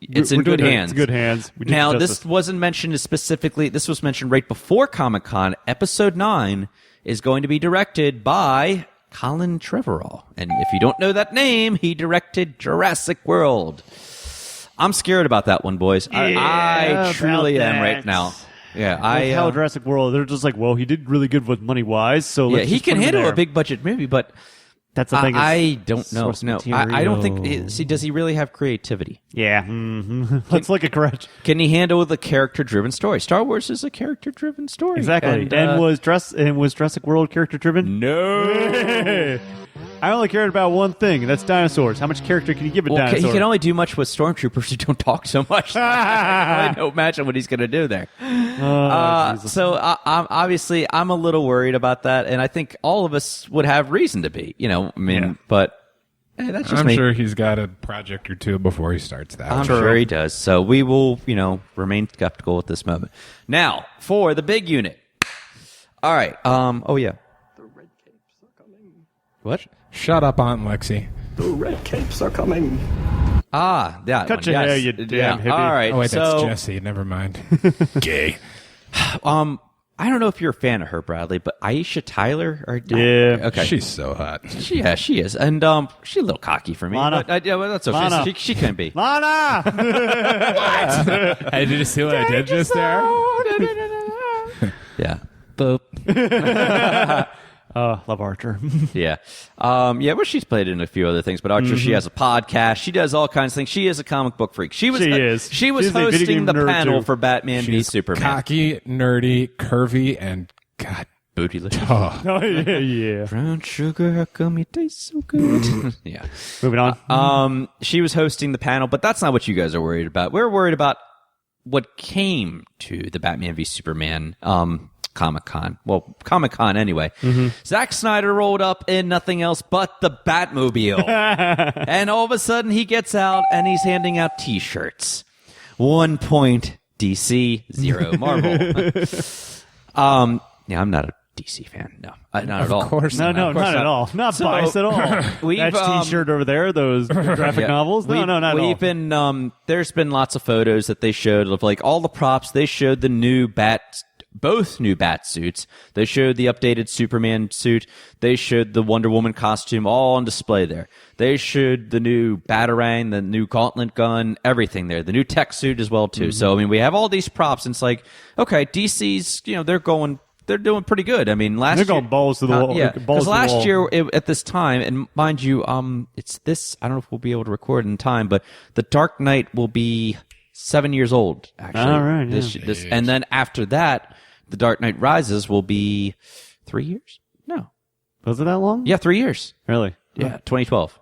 it's in good hands. It's good hands. Now, this wasn't mentioned specifically. This was mentioned right before Comic-Con. Episode 9 is going to be directed by Colin Trevorrow. And if you don't know that name, he directed Jurassic World. I'm scared about that one, boys. I truly am right now. Yeah, Hell, Jurassic World. They're just like, well, he did really good with money wise, so let's he just can put him handle there. a big budget movie, but that's the thing. I don't know. source No, material. I don't think. See, does he really have creativity? Yeah, let's look at correct. Can he handle the character-driven story? Star Wars is a character-driven story, Exactly. And was Jurassic World character driven? No. I only cared about one thing, and that's dinosaurs. How much character can you give a dinosaur? He can only do much with stormtroopers who don't talk so much. I don't imagine what he's going to do there. So obviously, I'm a little worried about that, and I think all of us would have reason to be. But hey, that's just I'm me. sure he's got a project or two before he starts that. I'm sure he does. So we will, remain skeptical at this moment. Now, for the big unit. All right. Oh, yeah. The red capes are coming. What? Shut up, Aunt Lexi. The red capes are coming. Ah, that Cut one. your Yes. hair, you damn hippie. All right. Oh, wait, that's so, Jesse. Never mind. Gay. I don't know if you're a fan of her, Bradley, but Aisha Tyler. Yeah. Okay. She's so hot. She is. And she's a little cocky for me. Lana. But, well, that's okay. Lana. She can be. Lana! Hey, did you see what I did just there? Yeah. Boop. Love Archer. Yeah. Well, she's played in a few other things, but Archer, she has a podcast. She does all kinds of things. She is a comic book freak. She was She is. She was She's a video hosting game the nerd, panel too. for Batman v She's Superman. cocky, nerdy, curvy, and God. Bootylicious. Oh. Oh, yeah. Brown sugar, how come you taste so good? Yeah. Moving on. She was hosting the panel, but that's not what you guys are worried about. We're worried about what came to the Batman v Superman Comic-Con. Well, Comic-Con anyway. Zack Snyder rolled up in nothing else but the Batmobile. And all of a sudden he gets out and he's handing out T-shirts. 1 point DC, 0 Marvel. Yeah, I'm not a DC fan. No, not at all. Of course No, not. not at all. Not biased at all. We've, That T-shirt over there, those graphic novels. No, not at all. We've been, there's been lots of photos that they showed of like all the props. They showed the new Bat both new bat suits. They showed the updated Superman suit. They showed the Wonder Woman costume all on display there. They showed the new Batarang, the new Gauntlet gun, everything there. The new tech suit as well, too. So, I mean, we have all these props, and it's like, okay, DC's, they're doing pretty good. I mean, last year... They're going balls to the wall. Yeah, because last year, at this time, and mind you, it's this... I don't know if we'll be able to record in time, but The Dark Knight will be 7 years old, actually. All right, yeah. And then after that, The Dark Knight Rises will be 3 years? No. Was it that long? Yeah, 3 years. Really? Yeah, 2012.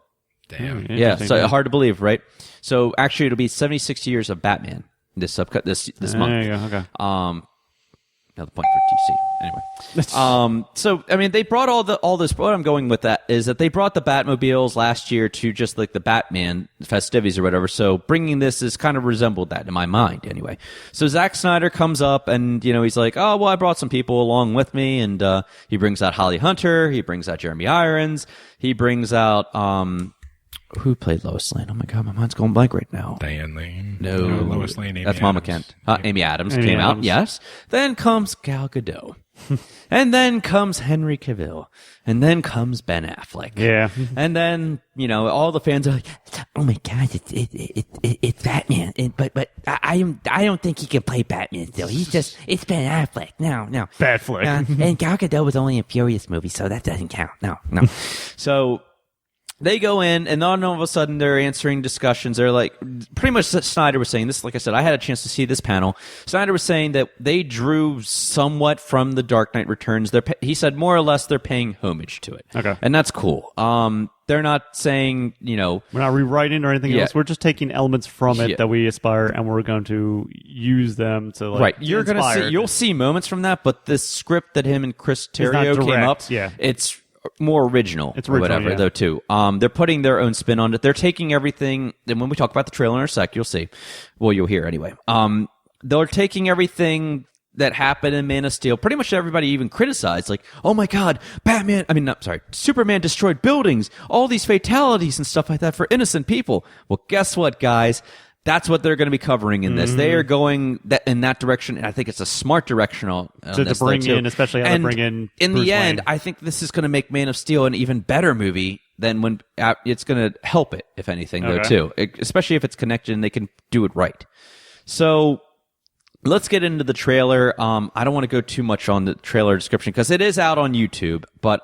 Damn. Yeah, so hard to believe, right? So actually, it'll be 76 years of Batman this month. There you go, okay. Another point for DC. Anyway, so I mean, they brought all this. What I'm going with that is that they brought the Batmobiles last year to just like the Batman festivities or whatever. So bringing this is kind of resembled that in my mind, anyway. So Zack Snyder comes up and he's like, oh well, I brought some people along with me, and he brings out Holly Hunter, he brings out Jeremy Irons, he brings out who played Lois Lane? Oh my god, my mind's going blank right now. Diane Lane. No, Lois Lane. Amy that's Adams. Mama Kent. Amy Adams came out. Yes. Then comes Gal Gadot, and then comes Henry Cavill, and then comes Ben Affleck. Yeah. And then all the fans are like, "Oh my god, it's Batman!" But I don't think he can play Batman still. It's Ben Affleck. No. Batfleck. And Gal Gadot was only in Furious movie, so that doesn't count. No. So. They go in, and then all of a sudden they're answering discussions. They're like, pretty much Snyder was saying this. Like I said, I had a chance to see this panel. Snyder was saying that they drew somewhat from The Dark Knight Returns. He said more or less they're paying homage to it. Okay. And that's cool. They're not saying, we're not rewriting or anything else. We're just taking elements from it that we aspire, and we're going to use them to right. You're going to you'll see moments from that, but this script that him and Chris Terrio came up, it's more original, or whatever, though, too. They're putting their own spin on it. They're taking everything, and when we talk about the trailer in a sec, you'll see. Well, you'll hear anyway. They're taking everything that happened in Man of Steel. Pretty much everybody even criticized, like, oh my god, Superman destroyed buildings, all these fatalities and stuff like that for innocent people. Well, guess what, guys? That's what they're going to be covering in this. They are going in that direction, and I think it's a smart direction to bring in, especially how to bring in in Bruce the end, Wayne. I think this is going to make Man of Steel an even better movie than when it's going to help it, if anything, though, too. Especially if it's connected and they can do it right. So let's get into the trailer. I don't want to go too much on the trailer description because it is out on YouTube, but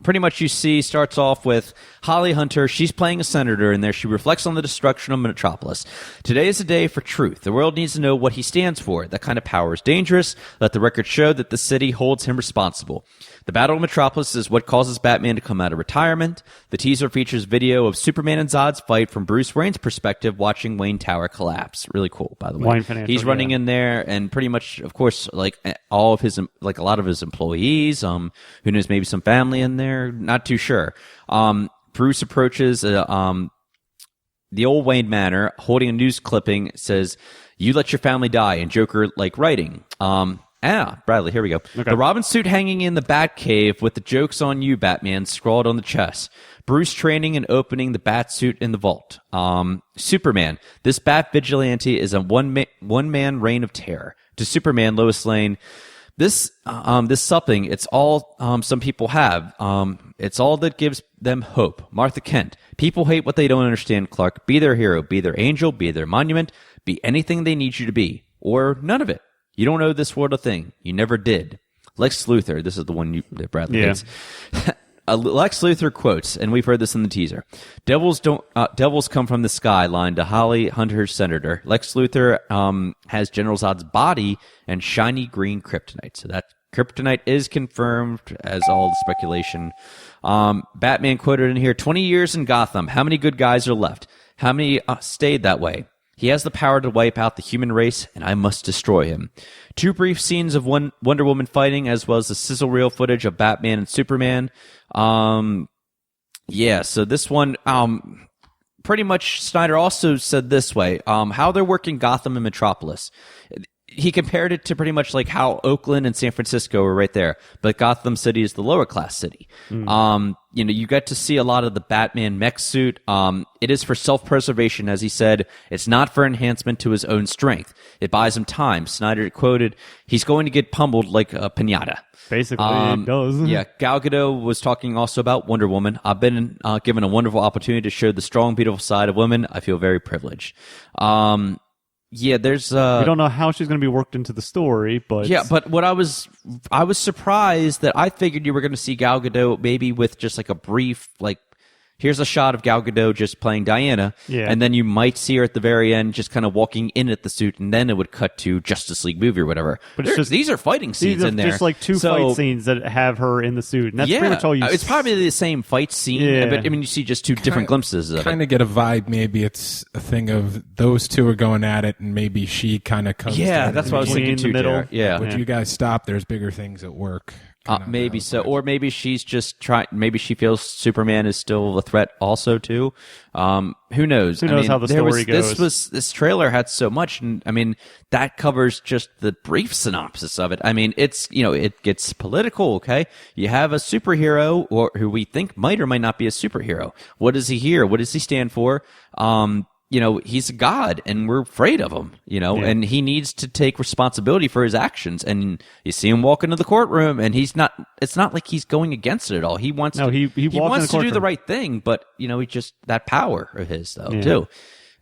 pretty much you see starts off with Holly Hunter. She's playing a senator in there. She reflects on the destruction of Metropolis. Today is a day for truth. The world needs to know what he stands for. That kind of power is dangerous. Let the record show that the city holds him responsible. The Battle of Metropolis is what causes Batman to come out of retirement. The teaser features video of Superman and Zod's fight from Bruce Wayne's perspective, watching Wayne Tower collapse. Really cool, by the way. Wayne Financial, he's running in there, and pretty much, of course, like all of his, like a lot of his employees. Who knows? Maybe some family in there. Not too sure. Bruce approaches the old Wayne Manor, holding a news clipping. Says, "You let your family die," and Joker like writing. Bradley, here we go. Okay. The Robin suit hanging in the Batcave with the "Joke's on you, Batman" scrawled on the chest. Bruce training and opening the bat suit in the vault. Superman. This bat vigilante is a one-man reign of terror. To Superman, Lois Lane. This something, it's all some people have. It's all that gives them hope. Martha Kent. People hate what they don't understand, Clark. Be their hero. Be their angel. Be their monument. Be anything they need you to be. Or none of it. You don't owe this world a thing. You never did. Lex Luthor. This is the one that Bradley hates. Lex Luthor quotes, and we've heard this in the teaser. Devils come from the sky, line to Holly Hunter's senator. Lex Luthor has General Zod's body and shiny green kryptonite. So that kryptonite is confirmed, as all the speculation. Batman quoted in here, 20 years in Gotham. How many good guys are left? How many stayed that way? He has the power to wipe out the human race, and I must destroy him. 2 brief scenes of Wonder Woman fighting, as well as the sizzle reel footage of Batman and Superman. So this one, pretty much Snyder also said this way, how they're working Gotham and Metropolis. he compared it to pretty much like how Oakland and San Francisco were right there, but Gotham City is the lower class city. You get to see a lot of the Batman mech suit. It is for self-preservation, as he said. It's not for enhancement to his own strength. It buys him time. Snyder quoted, "He's going to get pummeled like a piñata." Basically, it does. Yeah, Gal Gadot was talking also about Wonder Woman. I've been given a wonderful opportunity to show the strong, beautiful side of women. I feel very privileged. Yeah, there's. We don't know how she's going to be worked into the story, but yeah, but what I was surprised that I figured you were going to see Gal Gadot maybe with just like a brief here's a shot of Gal Gadot just playing Diana, and then you might see her at the very end just kind of walking in at the suit, and then it would cut to Justice League movie or whatever. But these are fighting scenes in there. Just like two fight scenes that have her in the suit, and that's pretty much all you see. It's probably the same fight scene, but I mean, you see just two different glimpses of it. Kind of get a vibe, maybe it's a thing of those two are going at it, and maybe she kind of comes Yeah, that's what I was thinking too, middle. Yeah. Would you guys stop? There's bigger things at work. Maybe so, or maybe she's just trying. Maybe she feels Superman is still a threat, also too. Who knows? Who knows how the story goes? This trailer had so much, and I mean that covers just the brief synopsis of it. I mean, it's it gets political. Okay, you have a superhero, or who we think might or might not be a superhero. What is he here? What does he stand for? He's a god, and we're afraid of him, and he needs to take responsibility for his actions. And you see him walk into the courtroom, and it's not like he's going against it at all. He wants he wants to do the right thing, but, he just, that power of his, though, too.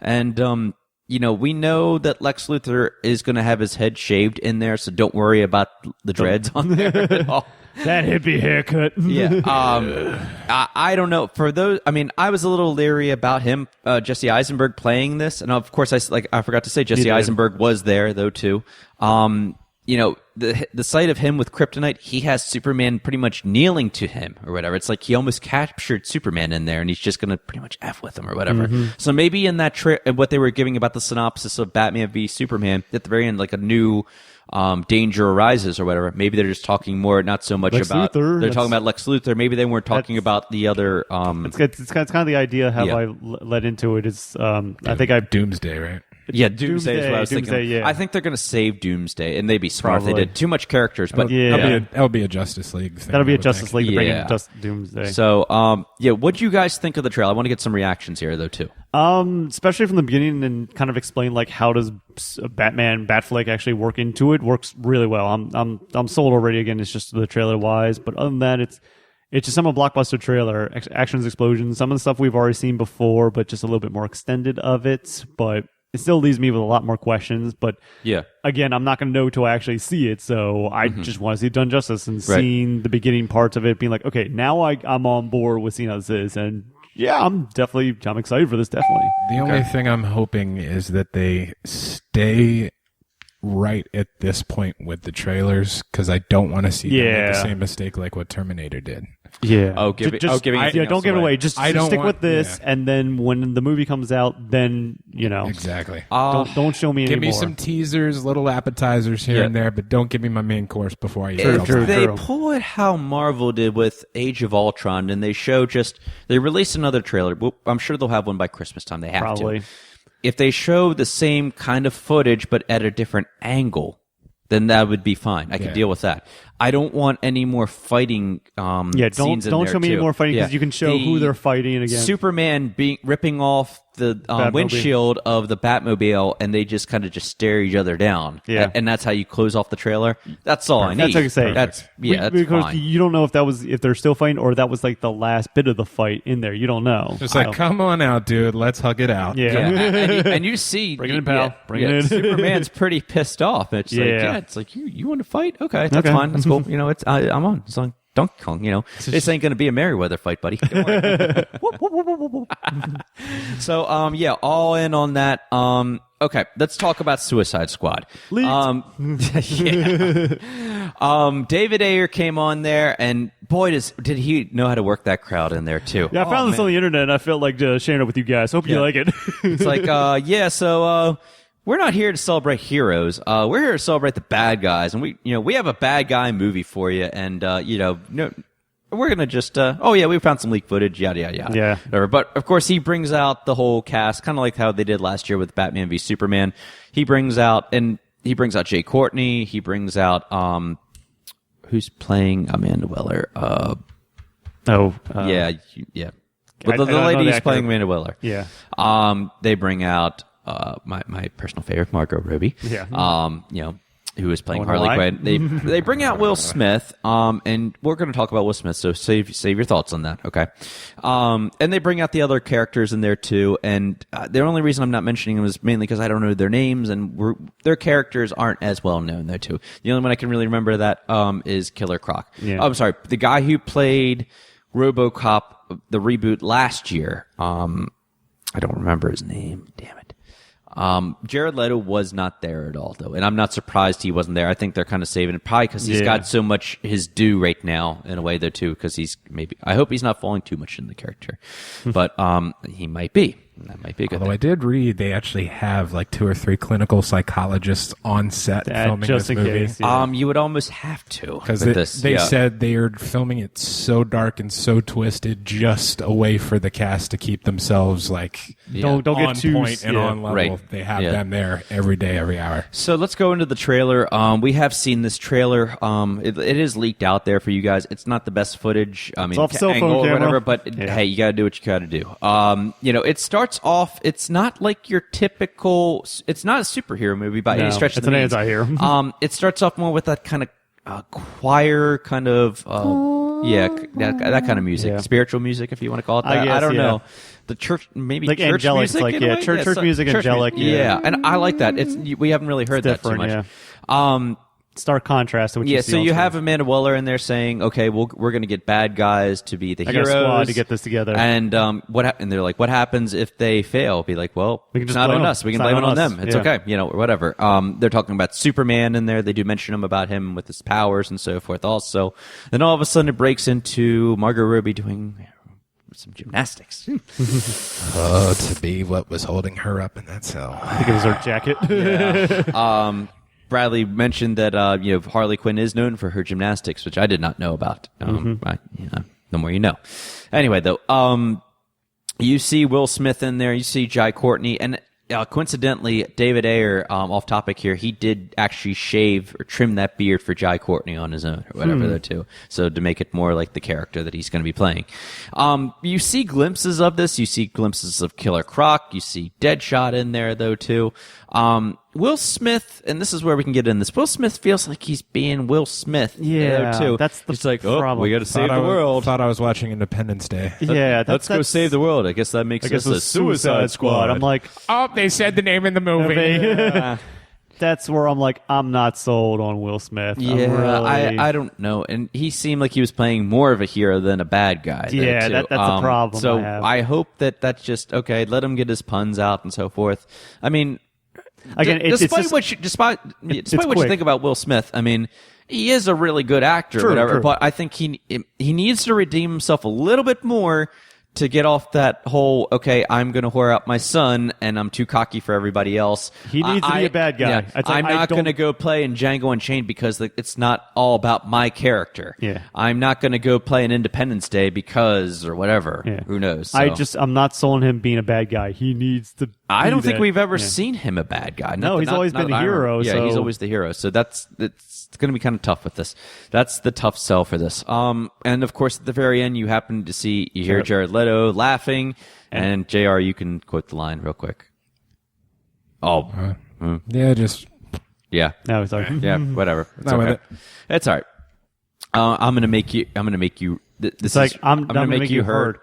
And, we know that Lex Luthor is going to have his head shaved in there, so don't worry about the dreads on there at all. That hippie haircut. Yeah. I don't know. For those, I mean, I was a little leery about him, Jesse Eisenberg I forgot to say Jesse Eisenberg was there though too. The sight of him with kryptonite, he has Superman pretty much kneeling to him or whatever. It's like he almost captured Superman in there, and he's just going to pretty much F with him or whatever. So maybe in that what they were giving about the synopsis of Batman v Superman at the very end, like a new danger arises or whatever. Maybe they're just talking more, not so much Lex about Luthor. They're talking about Lex Luthor. Maybe they weren't talking about the other. It's kind of the idea how I led into it is I think I Doomsday, right? Yeah, Doomsday is what I was thinking. Yeah. I think they're going to save Doomsday, and they'd be smart if Probably. they did. Too much characters, but That'll be a Justice League thing. That'll be a Justice League to bring Yeah. in just Doomsday. So, what do you guys think of the trailer? I want to get some reactions here, though, too. Especially from the beginning, and kind of explain how does Batfleck actually work into it. Works really well. I'm sold already. Again, it's just the trailer wise, but other than that, it's just some blockbuster trailer, actions, explosions, some of the stuff we've already seen before, but just a little bit more extended of it. But it still leaves me with a lot more questions. But again, I'm not going to know till I actually see it. So I just want to see it done justice, and seeing the beginning parts of it, being like, okay, now I'm on board with seeing how this is. And yeah, I'm excited for this. Definitely. The only thing I'm hoping is that they stay right at this point with the trailers, because I don't want to see them make the same mistake like what Terminator did. Yeah. Don't give it away. Just stick with this, yeah. and then when the movie comes out, then Exactly. don't show me Give anymore. me some teasers, little appetizers here and there, but don't give me my main course before I eat If it. they pull it how Marvel did with Age of Ultron, and they release another trailer, I'm sure they'll have one by Christmas time. They have Probably. to. If they show the same kind of footage but at a different angle, then that would be fine. I can deal with that. I don't want any more fighting scenes in don't there, show me too. any more fighting, because you can show who they're fighting against. Superman ripping off the windshield of the Batmobile, and they just kind of stare each other down. Yeah. And that's how you close off the trailer. That's all I need. That's what I say. That's because fine. you don't know if they're still fighting, or that was like the last bit of the fight in there. You don't know. Just come on out, dude. Let's hug it out. Yeah. and you see, Bring it in, pal. Bring it in. Superman's pretty pissed off. It's it's like you want to fight? Okay, that's fine. That's cool. I'm on. It's like Donkey Kong. This ain't going to be a Merryweather fight, buddy. So, all in on that. Okay, let's talk about Suicide Squad. David Ayer came on there, and boy, did he know how to work that crowd in there too. Yeah, I found this on the internet, and I felt like sharing it with you guys. Hope you like it. It's like, so we're not here to celebrate heroes. We're here to celebrate the bad guys, and we have a bad guy movie for you, and we're gonna just we found some leaked footage, yada yada yada. Yeah. Whatever. But of course, he brings out the whole cast, kind of like how they did last year with Batman v Superman. He brings out, and he brings out Jay Courtney. He brings out who's playing Amanda Weller. Yeah. But the lady who's playing Amanda Weller. Yeah. They bring out my personal favorite, Margot Robbie. Yeah. Who is playing Harley Quinn. They bring out Will Smith, and we're going to talk about Will Smith, so save your thoughts on that, okay? And they bring out the other characters in there, too, and the only reason I'm not mentioning them is mainly because I don't know their names, and their characters aren't as well known, though, too. The only one I can really remember that is Killer Croc. Yeah. Oh, I'm sorry, the guy who played RoboCop, the reboot last year, I don't remember his name, damn it. Jared Leto was not there at all, though, and I'm not surprised he wasn't there. I think they're kind of saving it, probably because he's got so much his due right now, in a way, though, too, because I hope he's not falling too much in the character, but he might be. That might be a good thing. I did read they actually have like 2 or 3 clinical psychologists on set filming just this in movie. Case, yeah. You would almost have to, because they said they are filming it so dark and so twisted, just a way for the cast to keep themselves like don't get too point and on level. Right. They have them there every day, every hour. So let's go into the trailer. We have seen this trailer. It is leaked out there for you guys. It's not the best footage. I mean, it's off cell phone or camera. whatever. But hey, you got to do what you got to do. It starts off. It's not like your typical. It's not a superhero movie by any stretch of the means. It's an anti-hero. It starts off more with that kind of choir kind of. That kind of music, spiritual music, if you want to call it that. I don't know. The church, maybe like church angelic, music, like church music, angelic. Yeah, and I like that. We haven't really heard that too much. Yeah. Stark contrast to what you see. So you have Amanda Weller in there saying, "Okay, we're going to get bad guys to be the heroes. I got a squad to get this together." And and they're like, "What happens if they fail?" Be like, "Well, it's not on us. We can blame it on them. It's okay, or whatever." They're talking about Superman in there. They do mention about him with his powers and so forth. Also, then all of a sudden it breaks into Margot Robbie doing some gymnastics. To be what was holding her up in that cell. I think it was her jacket. Yeah. Bradley mentioned that Harley Quinn is known for her gymnastics, which I did not know about. The more you know. Anyway, though, you see Will Smith in there, you see Jai Courtney, and coincidentally, David Ayer, off topic here, he did actually shave or trim that beard for Jai Courtney on his own, or whatever, though, too. So to make it more like the character that he's going to be playing. You see glimpses of this. You see glimpses of Killer Croc. You see Deadshot in there, though, too. Will Smith, and this is where we can get in this. Will Smith feels like he's being Will Smith, too. That's the He's like, problem. we got to save the world. Thought I was watching Independence Day. Yeah, let's go save the world. I guess that makes us a Suicide Squad. I'm like, oh, they said the name in the movie. That's where I'm like, I'm not sold on Will Smith. Yeah, I don't know. And he seemed like he was playing more of a hero than a bad guy. Yeah, that's a problem. So I hope that's just, okay, let him get his puns out and so forth. I mean, again, despite what you think about Will Smith, I mean, he is a really good actor, or whatever. True. But I think he needs to redeem himself a little bit more to get off that whole, okay, I'm going to whore out my son, and I'm too cocky for everybody else. He needs to be a bad guy. Yeah, I'm not going to go play in Django Unchained because it's not all about my character. Yeah. I'm not going to go play in Independence Day because, or whatever. Yeah. Who knows? So. I'm not sold on him being a bad guy. He needs to. I don't think we've ever seen him a bad guy. He's always been a hero. Yeah, he's always the hero. So it's going to be kind of tough with this. That's the tough sell for this. And of course, at the very end, you hear Jared Leto laughing, and JR, you can quote the line real quick. Yeah, just yeah. No, sorry. Yeah, whatever. It's okay. It's all right. I'm going to make you. I'm going to make you hurt.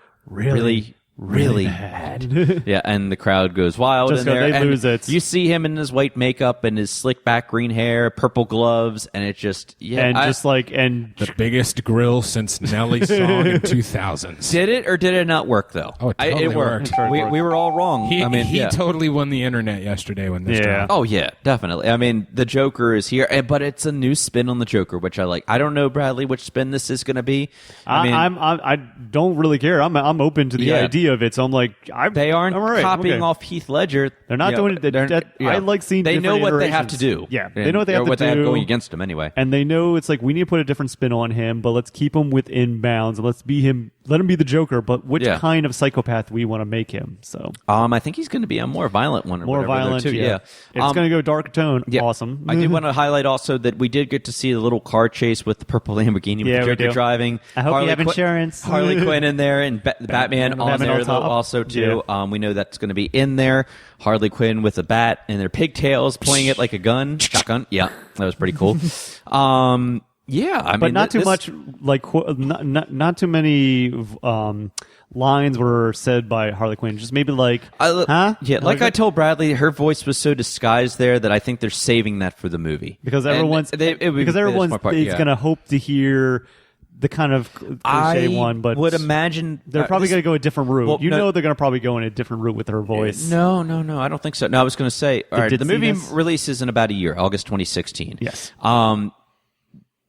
Really bad. Yeah, and the crowd goes wild just in there. They lose it. You see him in his white makeup and his slick back green hair, purple gloves, and it just the biggest grill since Nelly's song in 2000s. Did it or did it not work though? Oh, it totally worked. We were all wrong. He totally won the internet yesterday when this dropped. Oh yeah, definitely. I mean, the Joker is here, but it's a new spin on the Joker, which I like. I don't know, Bradley, which spin this is going to be. I don't really care. I'm open to the idea of it, so I'm like, they aren't copying off Heath Ledger. They're not doing it. I like seeing. They know what they have to do. Yeah, they know what they have to do. What they have going against them anyway. And they know it's like we need to put a different spin on him, but let's keep him within bounds and let's be him let him be the Joker, but which Yeah. kind of psychopath we want to make him. So I think he's going to be a more violent one. Or more whatever, violent, though, too. yeah. It's going to go dark tone. Yeah. Awesome. I do want to highlight also that we did get to see the little car chase with the purple Lamborghini with Yeah, the we Joker do. driving. I hope you have insurance. Harley Quinn in there and Batman on Batman there on top. also too. We know that's going to be in there. Harley Quinn with a bat and their pigtails pointing it like a gun. Shotgun. Yeah, that was pretty cool. Yeah, I mean, but not too much. Like not too many lines were said by Harley Quinn. Just maybe like, huh? Yeah, like I told Bradley, her voice was so disguised there that I think they're saving that for the movie because everyone's going to hope to hear the kind of cliche one. But would imagine they're probably going to go a different route. Well, know they're going to probably go in a different route with her voice. No, I don't think so. No, I was going to say, all right, the movie releases in about a year, August 2016. Yes.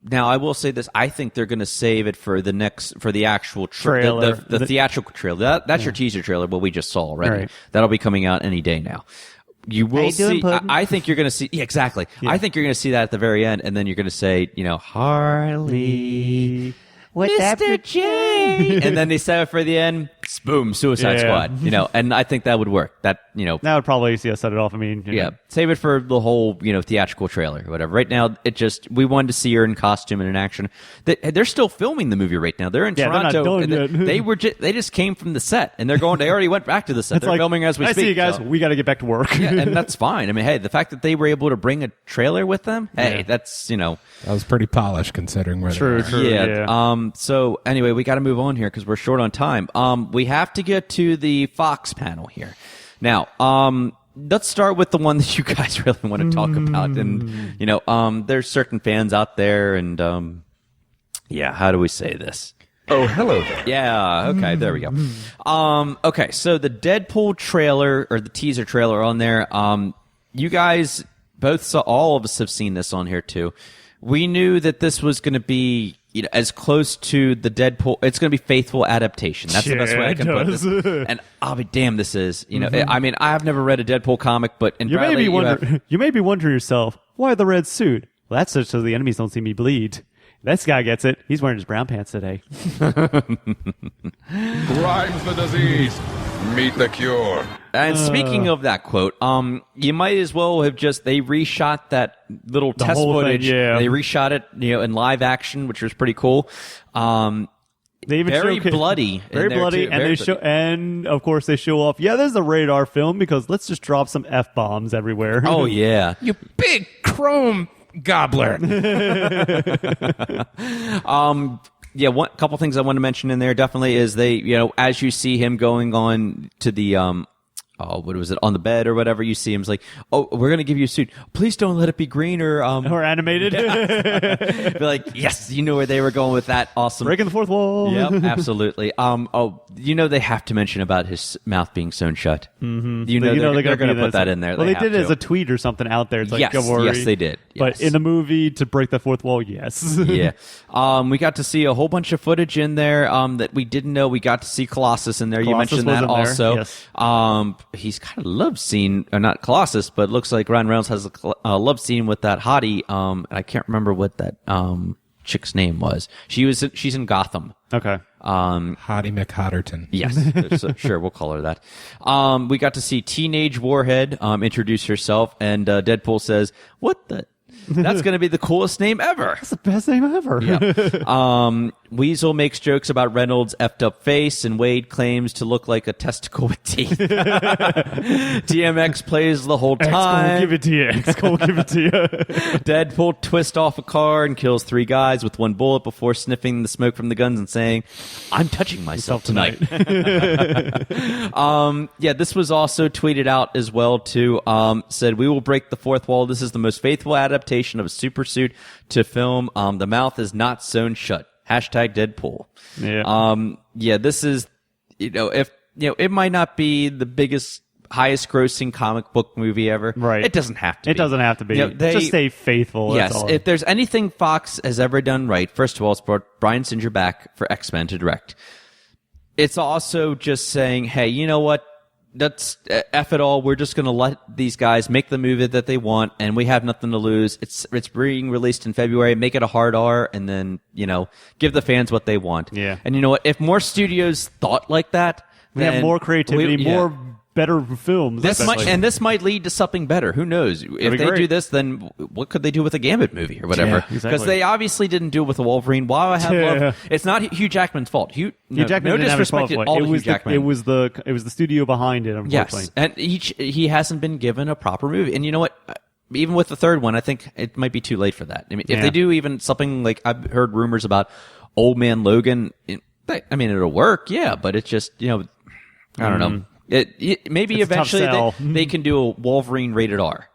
Now, I will say this. I think they're going to save it for the actual trailer. The theatrical trailer. That's your teaser trailer, what we just saw already. Right. That'll be coming out any day now. You will see. I think you're going to see. Yeah, exactly. Yeah. I think you're going to see that at the very end, and then you're going to say, Harley. What's Mr. J. And then they save it for the end. Boom, Suicide Squad. And I think that would work. That would probably set it off. I mean, save it for the whole theatrical trailer or whatever. Right now, we wanted to see her in costume and in action. They're still filming the movie right now. They're in Toronto. They're not done yet. They just came from the set and they're going. They already went back to the set. They're filming as we speak. I see you guys. So. We got to get back to work. Yeah, and that's fine. I mean, hey, the fact that they were able to bring a trailer with them, hey, that's that was pretty polished considering where they are. True. Yeah. So anyway, we got to move on here because we're short on time. We have to get to the Fox panel here. Now, let's start with the one that you guys really want to talk about. And, there's certain fans out there and, how do we say this? Oh, hello there. Yeah, okay, there we go. Okay, so the Deadpool trailer, or the teaser trailer on there, you guys both saw, all of us have seen this on here too. We knew that this was going to be as close to the Deadpool. It's going to be faithful adaptation. That's the best way I can put this. And I'll be damned, this is. I mean, I've never read a Deadpool comic, but you may be wondering yourself, why the red suit? Well, that's so the enemies don't see me bleed. This guy gets it. He's wearing his brown pants today. Rhymes the disease. Meet the cure. And speaking of that quote, you might as well have they reshot that little test footage. They reshot it, in live action, which was pretty cool. They even very bloody, and of course they show off. Yeah, there's a radar film because let's just drop some F-bombs everywhere. Oh yeah, you big chrome gobbler. One couple things I want to mention in there definitely is they, as you see him going on to the what was it, on the bed or whatever, you see him's like, oh, we're going to give you a suit. Please don't let it be green or animated. Be like, yes, where they were going with that. Awesome. Breaking the fourth wall. Yep, absolutely. They have to mention about his mouth being sewn shut. Mm-hmm. They're going to put that in there. Well, they did it as a tweet or something out there. It's like, don't worry. Yes, they did. But in the movie, to break the fourth wall, yes. Yeah. We got to see a whole bunch of footage in there that we didn't know. We got to see Colossus in there. Colossus you mentioned that also. Yes. He's got a love scene, or not Colossus, but it looks like Ryan Reynolds has a love scene with that hottie. I can't remember what that chick's name was. She's in Gotham. Okay. Hottie McHotterton. Yes, so, sure, we'll call her that. We got to see Teenage Warhead introduce herself, and Deadpool says, "What the? That's going to be the coolest name ever. That's the best name ever." Yeah. Weasel makes jokes about Reynolds' effed up face, and Wade claims to look like a testicle with teeth. DMX plays the whole time. X-Go give it to you. X-Go give it to you. Deadpool twists off a car and kills 3 guys with 1 bullet before sniffing the smoke from the guns and saying, "I'm touching myself tonight." This was also tweeted out as well too. Said, "We will break the fourth wall. This is the most faithful adaptation of a super suit to film. The mouth is not sewn shut. Hashtag Deadpool." Yeah. This is, if it might not be the biggest, highest grossing comic book movie ever. Right. It doesn't have to be. It doesn't have to be. Just stay faithful. Yes. If there's anything Fox has ever done right, first of all, it's brought Bryan Singer back for X-Men to direct. It's also just saying, hey, you know what? that's F it all. We're just going to let these guys make the movie that they want, and we have nothing to lose. It's being released in February. Make it a hard R, and then, give the fans what they want. Yeah. And you know what? If more studios thought like that, we have more creativity, more better films. This might lead to something better. Who knows? If they do this, then what could they do with a Gambit movie or whatever? Because they obviously didn't do it with a Wolverine. While I have love, it's not Hugh Jackman's fault. Hugh Jackman no didn't disrespect have it. All it was Hugh Jackman. It was the studio behind it. Unfortunately, yes, and he hasn't been given a proper movie. And you know what? Even with the third one, I think it might be too late for that. I mean, if they do even something like I've heard rumors about Old Man Logan, it'll work. Yeah, but it's just I don't know. Maybe it's eventually they can do a Wolverine rated R.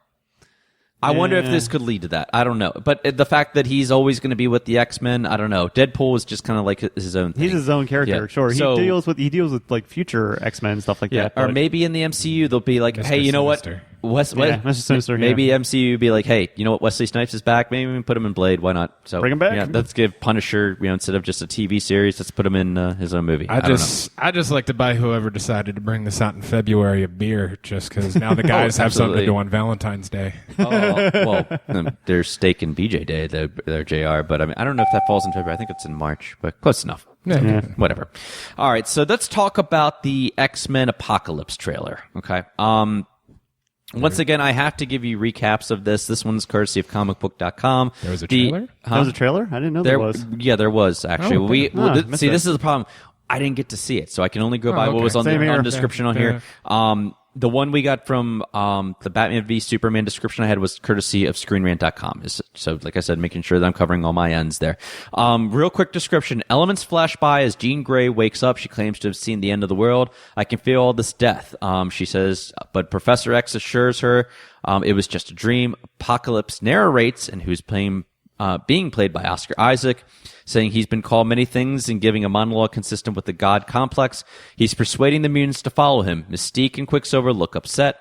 I wonder if this could lead to that. I don't know. But the fact that he's always going to be with the X-Men, I don't know. Deadpool is just kind of like his own thing. He's his own character, Yeah. sure. So- He deals with like future X-Men and stuff like that. Or but- maybe in the MCU they'll be like, hey, you know Sinister. what? Mr. Sinister, maybe MCU be like, hey, you know what? Wesley Snipes is back. Maybe we can put him in Blade. Why not? So Bring him back. Yeah, let's give Punisher, instead of just a TV series, let's put him in his own movie. I don't know. I just like to buy whoever decided to bring this out in February a beer, just because now the guys have something to absolutely. do on Valentine's Day. There's Steak and BJ Day, their JR, but I don't know if that falls in February. I think it's in March, but close enough. Yeah. Whatever. All right, so let's talk about the X-Men Apocalypse trailer. Okay. Once again, I have to give you recaps of this. This one's courtesy of comicbook.com. There was a trailer? There was a trailer? I didn't know there was. Yeah, there was actually. Oh, okay. Missed See, it. this is the problem. I didn't get to see it, so I can only go by what okay. was on Same the here. description on Yeah. here. The one we got from the Batman v Superman description I had was courtesy of ScreenRant.com. So, like I said, making sure that I'm covering all my ends there. Real quick description. Elements flash by as Jean Grey wakes up. She claims to have seen the end of the world. I can feel all this death, she says, but Professor X assures her it was just a dream. Apocalypse narrates, and who's being played by Oscar Isaac, saying he's been called many things and giving a monologue consistent with the God complex. He's persuading the mutants to follow him. Mystique and Quicksilver look upset.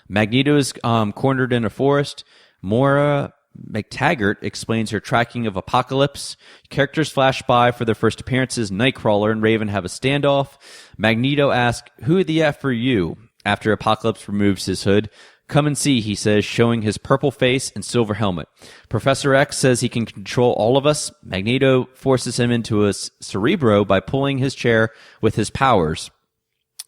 Magneto is cornered in a forest. Moira McTaggart explains her tracking of Apocalypse. Characters flash by for their first appearances. Nightcrawler and Raven have a standoff. Magneto asks, "Who the F are you?" after Apocalypse removes his hood. "Come and see," he says, showing his purple face and silver helmet. Professor X says he can control all of us. Magneto forces him into a Cerebro by pulling his chair with his powers.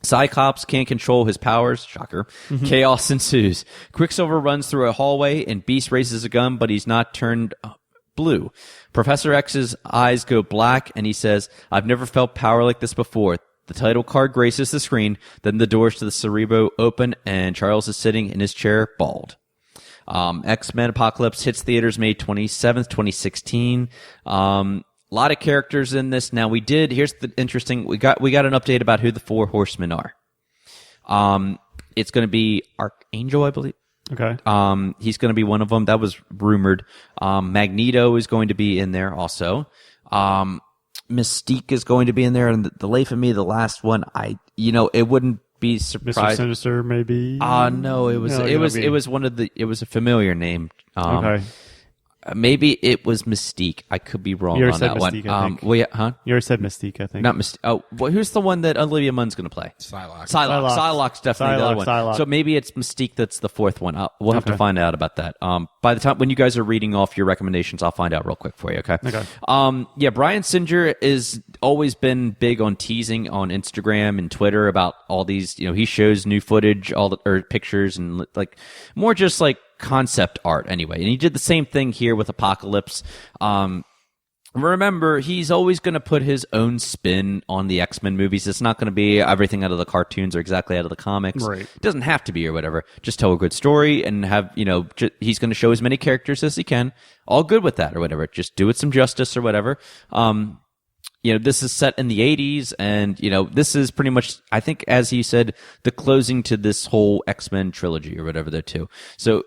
Cyclops can't control his powers. Shocker. Chaos ensues. Quicksilver runs through a hallway and Beast raises a gun, but he's not turned blue. Professor X's eyes go black and he says, "I've never felt power like this before." The title card graces the screen. Then the doors to the Cerebro open and Charles is sitting in his chair, bald. X-Men Apocalypse hits theaters May 27th, 2016. A lot of characters in this. Now here's the interesting, we got an update about who the four horsemen are. It's going to be Archangel, I believe. Okay. He's going to be one of them. That was rumored. Magneto is going to be in there also. Mystique is going to be in there, and the life of me, the last one, it wouldn't be surprised. Mr. Sinister, maybe? No, it was one of it was a familiar name. Okay. Maybe it was Mystique. I could be wrong You on already said that Mystique, one. I think. You already said Mystique, I think. Not Mystique. Oh, well, who's the one that Olivia Munn's going to play? Psylocke. Psylocke's definitely the other one. Psylocke. So maybe it's Mystique that's the fourth one. We'll have to find out about that. By the time when you guys are reading off your recommendations, I'll find out real quick for you. Okay. Okay. Brian Singer is always been big on teasing on Instagram and Twitter about all these. He shows new footage, or pictures, and like more just like concept art anyway. And he did the same thing here with Apocalypse. Remember, he's always going to put his own spin on the X-Men movies. It's not going to be everything out of the cartoons or exactly out of the comics. Right. It doesn't have to be or whatever. Just tell a good story and have, he's going to show as many characters as he can. All good with that or whatever. Just do it some justice or whatever. This is set in the 80s and, this is pretty much, I think, as he said, the closing to this whole X-Men trilogy or whatever there too. So,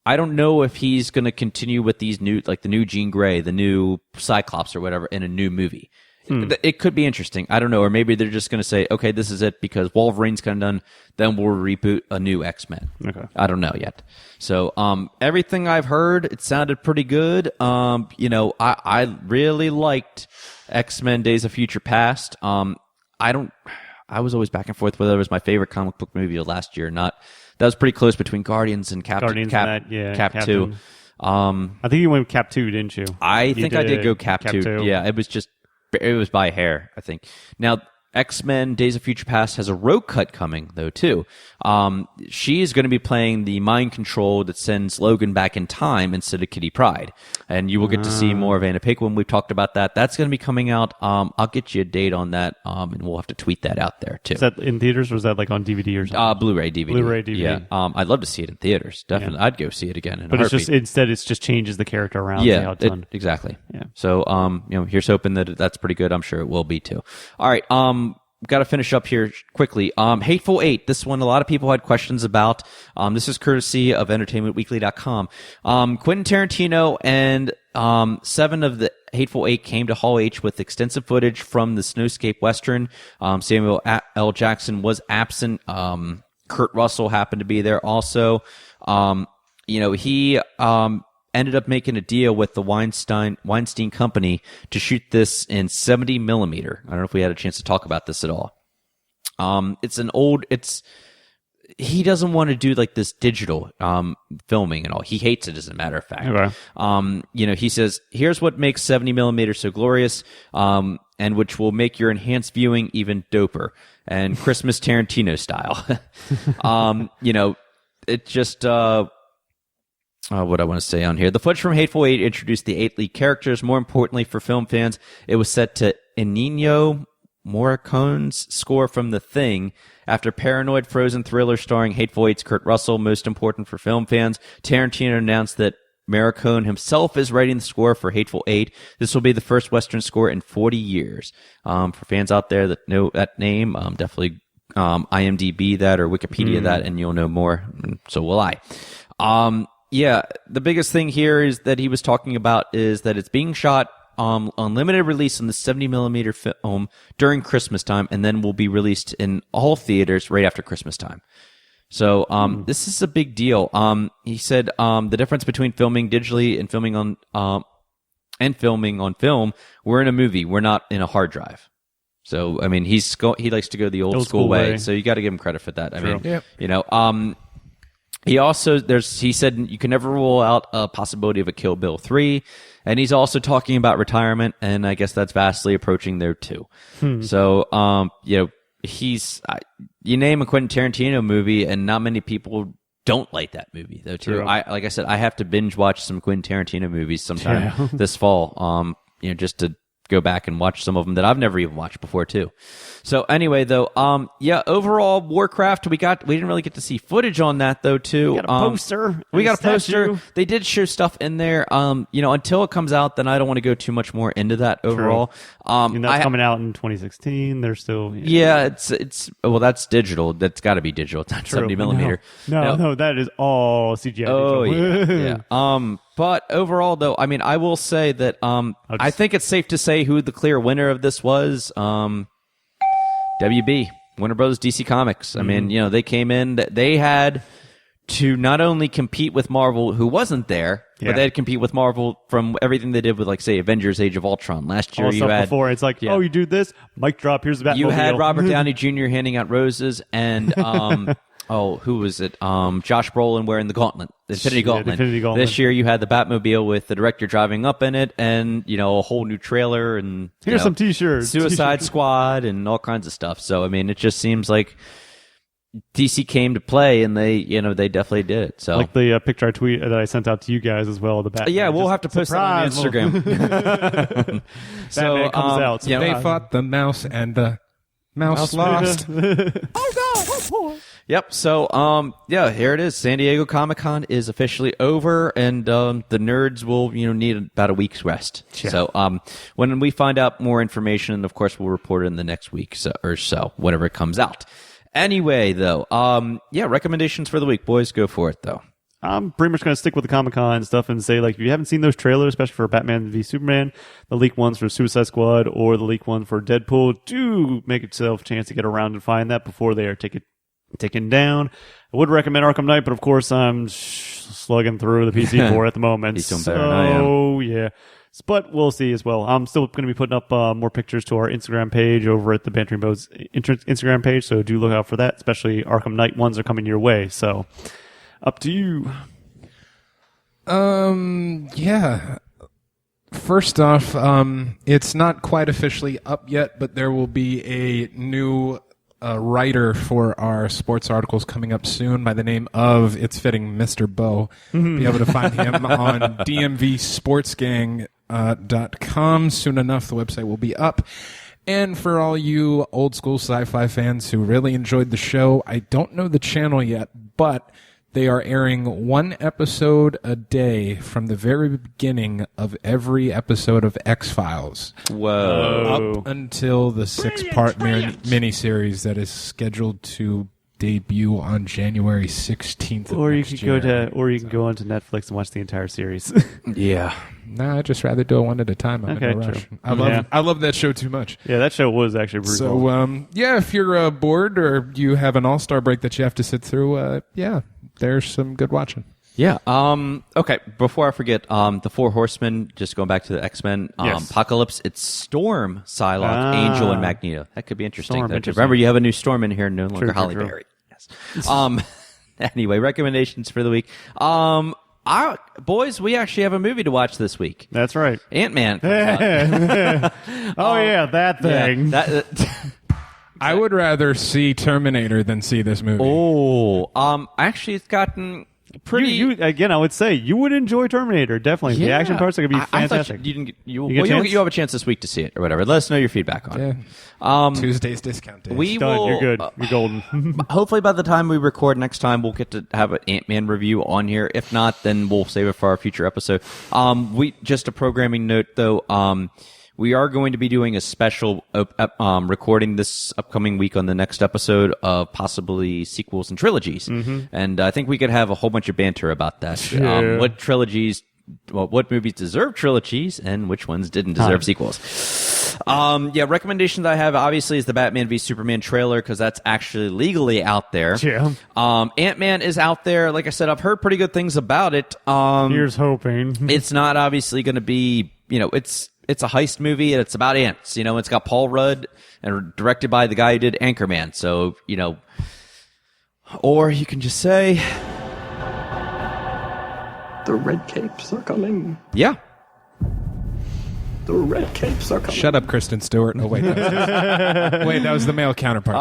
I don't know if he's going to continue with these new, like the new Jean Grey, the new Cyclops or whatever in a new movie. It could be interesting. I don't know. Or maybe they're just going to say, okay, this is it because Wolverine's kind of done. Then we'll reboot a new X-Men. Okay. I don't know yet. So, everything I've heard, it sounded pretty good. I really liked X-Men Days of Future Past. I was always back and forth whether it was my favorite comic book movie of last year or not. That was pretty close between Guardians and Cap 2. I think you went with Cap 2, didn't you? I think I did go Cap 2. Yeah, it was by hair, I think. Now, X-Men Days of Future Past has a road cut coming, though, too. She is going to be playing the mind control that sends Logan back in time instead of Kitty Pryde. And you will get to see more of Anna Paquin. We've talked about that. That's going to be coming out. I'll get you a date on that, and we'll have to tweet that out there, too. Is that in theaters, or is that like on DVD or something? Blu-ray DVD. Blu-ray DVD. Yeah. I'd love to see it in theaters. Definitely. Yeah. I'd go see it again in a But heartbeat. Instead it just changes the character around. Yeah, exactly. Yeah. So, here's hoping that that's pretty good. I'm sure it will be, too. All right. Got to finish up here quickly. Hateful Eight. This one, a lot of people had questions about. This is courtesy of entertainmentweekly.com. Quentin Tarantino and 7 of the Hateful Eight came to Hall H with extensive footage from the Snowscape Western. Samuel L. Jackson was absent. Kurt Russell happened to be there also. He ended up making a deal with the Weinstein Company to shoot this in 70 millimeter. I don't know if we had a chance to talk about this at all. He doesn't want to do like this digital filming and all. He hates it, as a matter of fact. Okay. He says, here's what makes 70 millimeter so glorious, and which will make your enhanced viewing even doper, and Christmas Tarantino style. It just, what I want to say on here. The footage from Hateful Eight introduced the 8 lead characters. More importantly for film fans, it was set to Ennio Morricone's score from The Thing. After paranoid frozen thriller starring Hateful Eight's Kurt Russell, most important for film fans, Tarantino announced that Morricone himself is writing the score for Hateful Eight. This will be the first Western score in 40 years. For fans out there that know that name, definitely IMDb that or Wikipedia that, and you'll know more. And so will I. Yeah, the biggest thing here is that he was talking about is that it's being shot on limited release on the 70 millimeter film during Christmas time, and then will be released in all theaters right after Christmas time. So this is a big deal. He said the difference between filming digitally and filming on film, we're in a movie, we're not in a hard drive. So I mean, he likes to go the old school way. So you got to give him credit for that. I mean, he said you can never rule out a possibility of a Kill Bill 3, and he's also talking about retirement, and I guess that's vastly approaching there too. So, you name a Quentin Tarantino movie, and not many people don't like that movie though too. Like I said, I have to binge watch some Quentin Tarantino movies sometime this fall, just to go back and watch some of them that I've never even watched before too. So anyway, though, overall Warcraft, we didn't really get to see footage on that though too. We got a poster. They did show stuff in there. Until it comes out, then I don't want to go too much more into that overall. And that's coming out in 2016. They're still that's digital. That's got to be digital. It's not 70 millimeter. No, that is all CGI. Oh yeah. But overall, though, I mean, I will say that I think it's safe to say who the clear winner of this was. WB, Warner Bros. DC Comics. I mean, they came in, they had to not only compete with Marvel, who wasn't there, but they had to compete with Marvel from everything they did with, like, say, Avengers Age of Ultron. Last year, before, it's like, you do this, mic drop, here's the Batmobile. You had Robert Downey Jr. handing out roses, and who was it? Josh Brolin wearing the gauntlet, the Infinity Gauntlet. This year you had the Batmobile with the director driving up in it, and a whole new trailer, and here's some T-shirts, Suicide Squad, and all kinds of stuff. So I mean, it just seems like DC came to play, and they definitely did it. So like the picture I tweet that I sent out to you guys as well. The Batman. Yeah, we'll have to post that on Instagram. So Batman comes out. So they fought the mouse, and the mouse lost. Oh God! Oh boy! Yep. So, here it is. San Diego Comic-Con is officially over, and the nerds will, need about a week's rest. Yeah. So, when we find out more information, of course, we'll report it in the next week or so, whenever it comes out. Anyway, though, recommendations for the week, boys. Go for it, though. I'm pretty much going to stick with the Comic-Con stuff and say, like, if you haven't seen those trailers, especially for Batman v Superman, the leaked ones for Suicide Squad, or the leaked one for Deadpool, do make yourself a chance to get around and find that before they are taken down. I would recommend Arkham Knight, but of course I'm slugging through the PC4 at the moment. He's doing better than I am. Yeah. But we'll see as well. I'm still going to be putting up more pictures to our Instagram page over at the Bantering Bohs Instagram page, so do look out for that. Especially Arkham Knight ones are coming your way. So, up to you. Yeah. First off, it's not quite officially up yet, but there will be a new writer for our sports articles coming up soon by the name of, it's fitting, Mr. Bo. Be able to find him on dmvsportsgang.com. Soon enough, the website will be up. And for all you old school sci-fi fans who really enjoyed the show, I don't know the channel yet, but they are airing one episode a day from the very beginning of every episode of X-Files. Whoa. Up until the 6-part miniseries that is scheduled to debut on January 16th of Or you next could year. go go onto Netflix and watch the entire series. Yeah. No, I'd just rather do it one at a time. I'm Okay, in a rush. true. I love that show too much. Yeah, that show was actually pretty cool. So, yeah, if you're bored or you have an All-Star break that you have to sit through, yeah, there's some good watching. Yeah. Okay. Before I forget, the Four Horsemen. Just going back to the X-Men. Yes. Apocalypse. It's Storm, Psylocke, Angel, and Magneto. That could be interesting. Storm, though. interesting. Remember, you have a new Storm in here, no longer True, Halle true. Berry. Yes. Anyway, recommendations for the week. Boys, we actually have a movie to watch this week. That's right. Ant-Man. That thing. Yeah, I would rather see Terminator than see this movie. actually, it's gotten pretty. You again, I would say you would enjoy Terminator. Definitely, the action parts are gonna be I thought fantastic. you didn't. You get a chance? have a chance this week to see it or whatever. Let us know your feedback on it. Tuesday's discount day. We Done. will. You're good. You're golden. Hopefully, by the time we record next time, we'll get to have an Ant-Man review on here. If not, then we'll save it for our future episode. Just a programming note though. We are going to be doing a special recording this upcoming week on the next episode of possibly sequels and trilogies. And I think we could have a whole bunch of banter about that. What movies deserve trilogies and which ones didn't deserve sequels. Recommendations I have obviously is the Batman v Superman trailer because that's actually legally out there. Yeah. Ant-Man is out there. Like I said, I've heard pretty good things about it. Here's hoping. It's not obviously going to be, it's a heist movie and it's about ants. It's got Paul Rudd and directed by the guy who did Anchorman. So, or you can just say, The red capes are coming. yeah. The red capes are coming. Shut up, Kristen Stewart. Oh, wait. That was the male counterpart.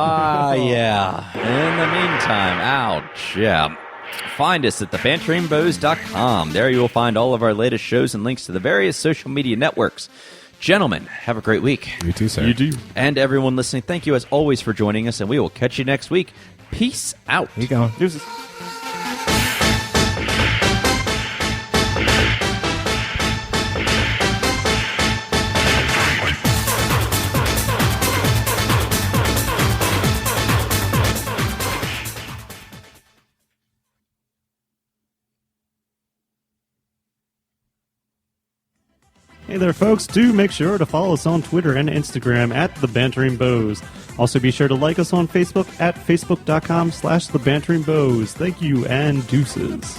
Yeah. In the meantime, ouch. Yeah. Find us at thebanteringbohs.com. There you will find all of our latest shows and links to the various social media networks. Gentlemen, have a great week. You too, sir. You do. And everyone listening, thank you as always for joining us, and we will catch you next week. Peace out. Here you go. Deuces. Hey there, folks. Do make sure to follow us on Twitter and Instagram at The Bantering Bohs. Also, be sure to like us on Facebook at facebook.com/The Bantering Bohs. Thank you, and deuces.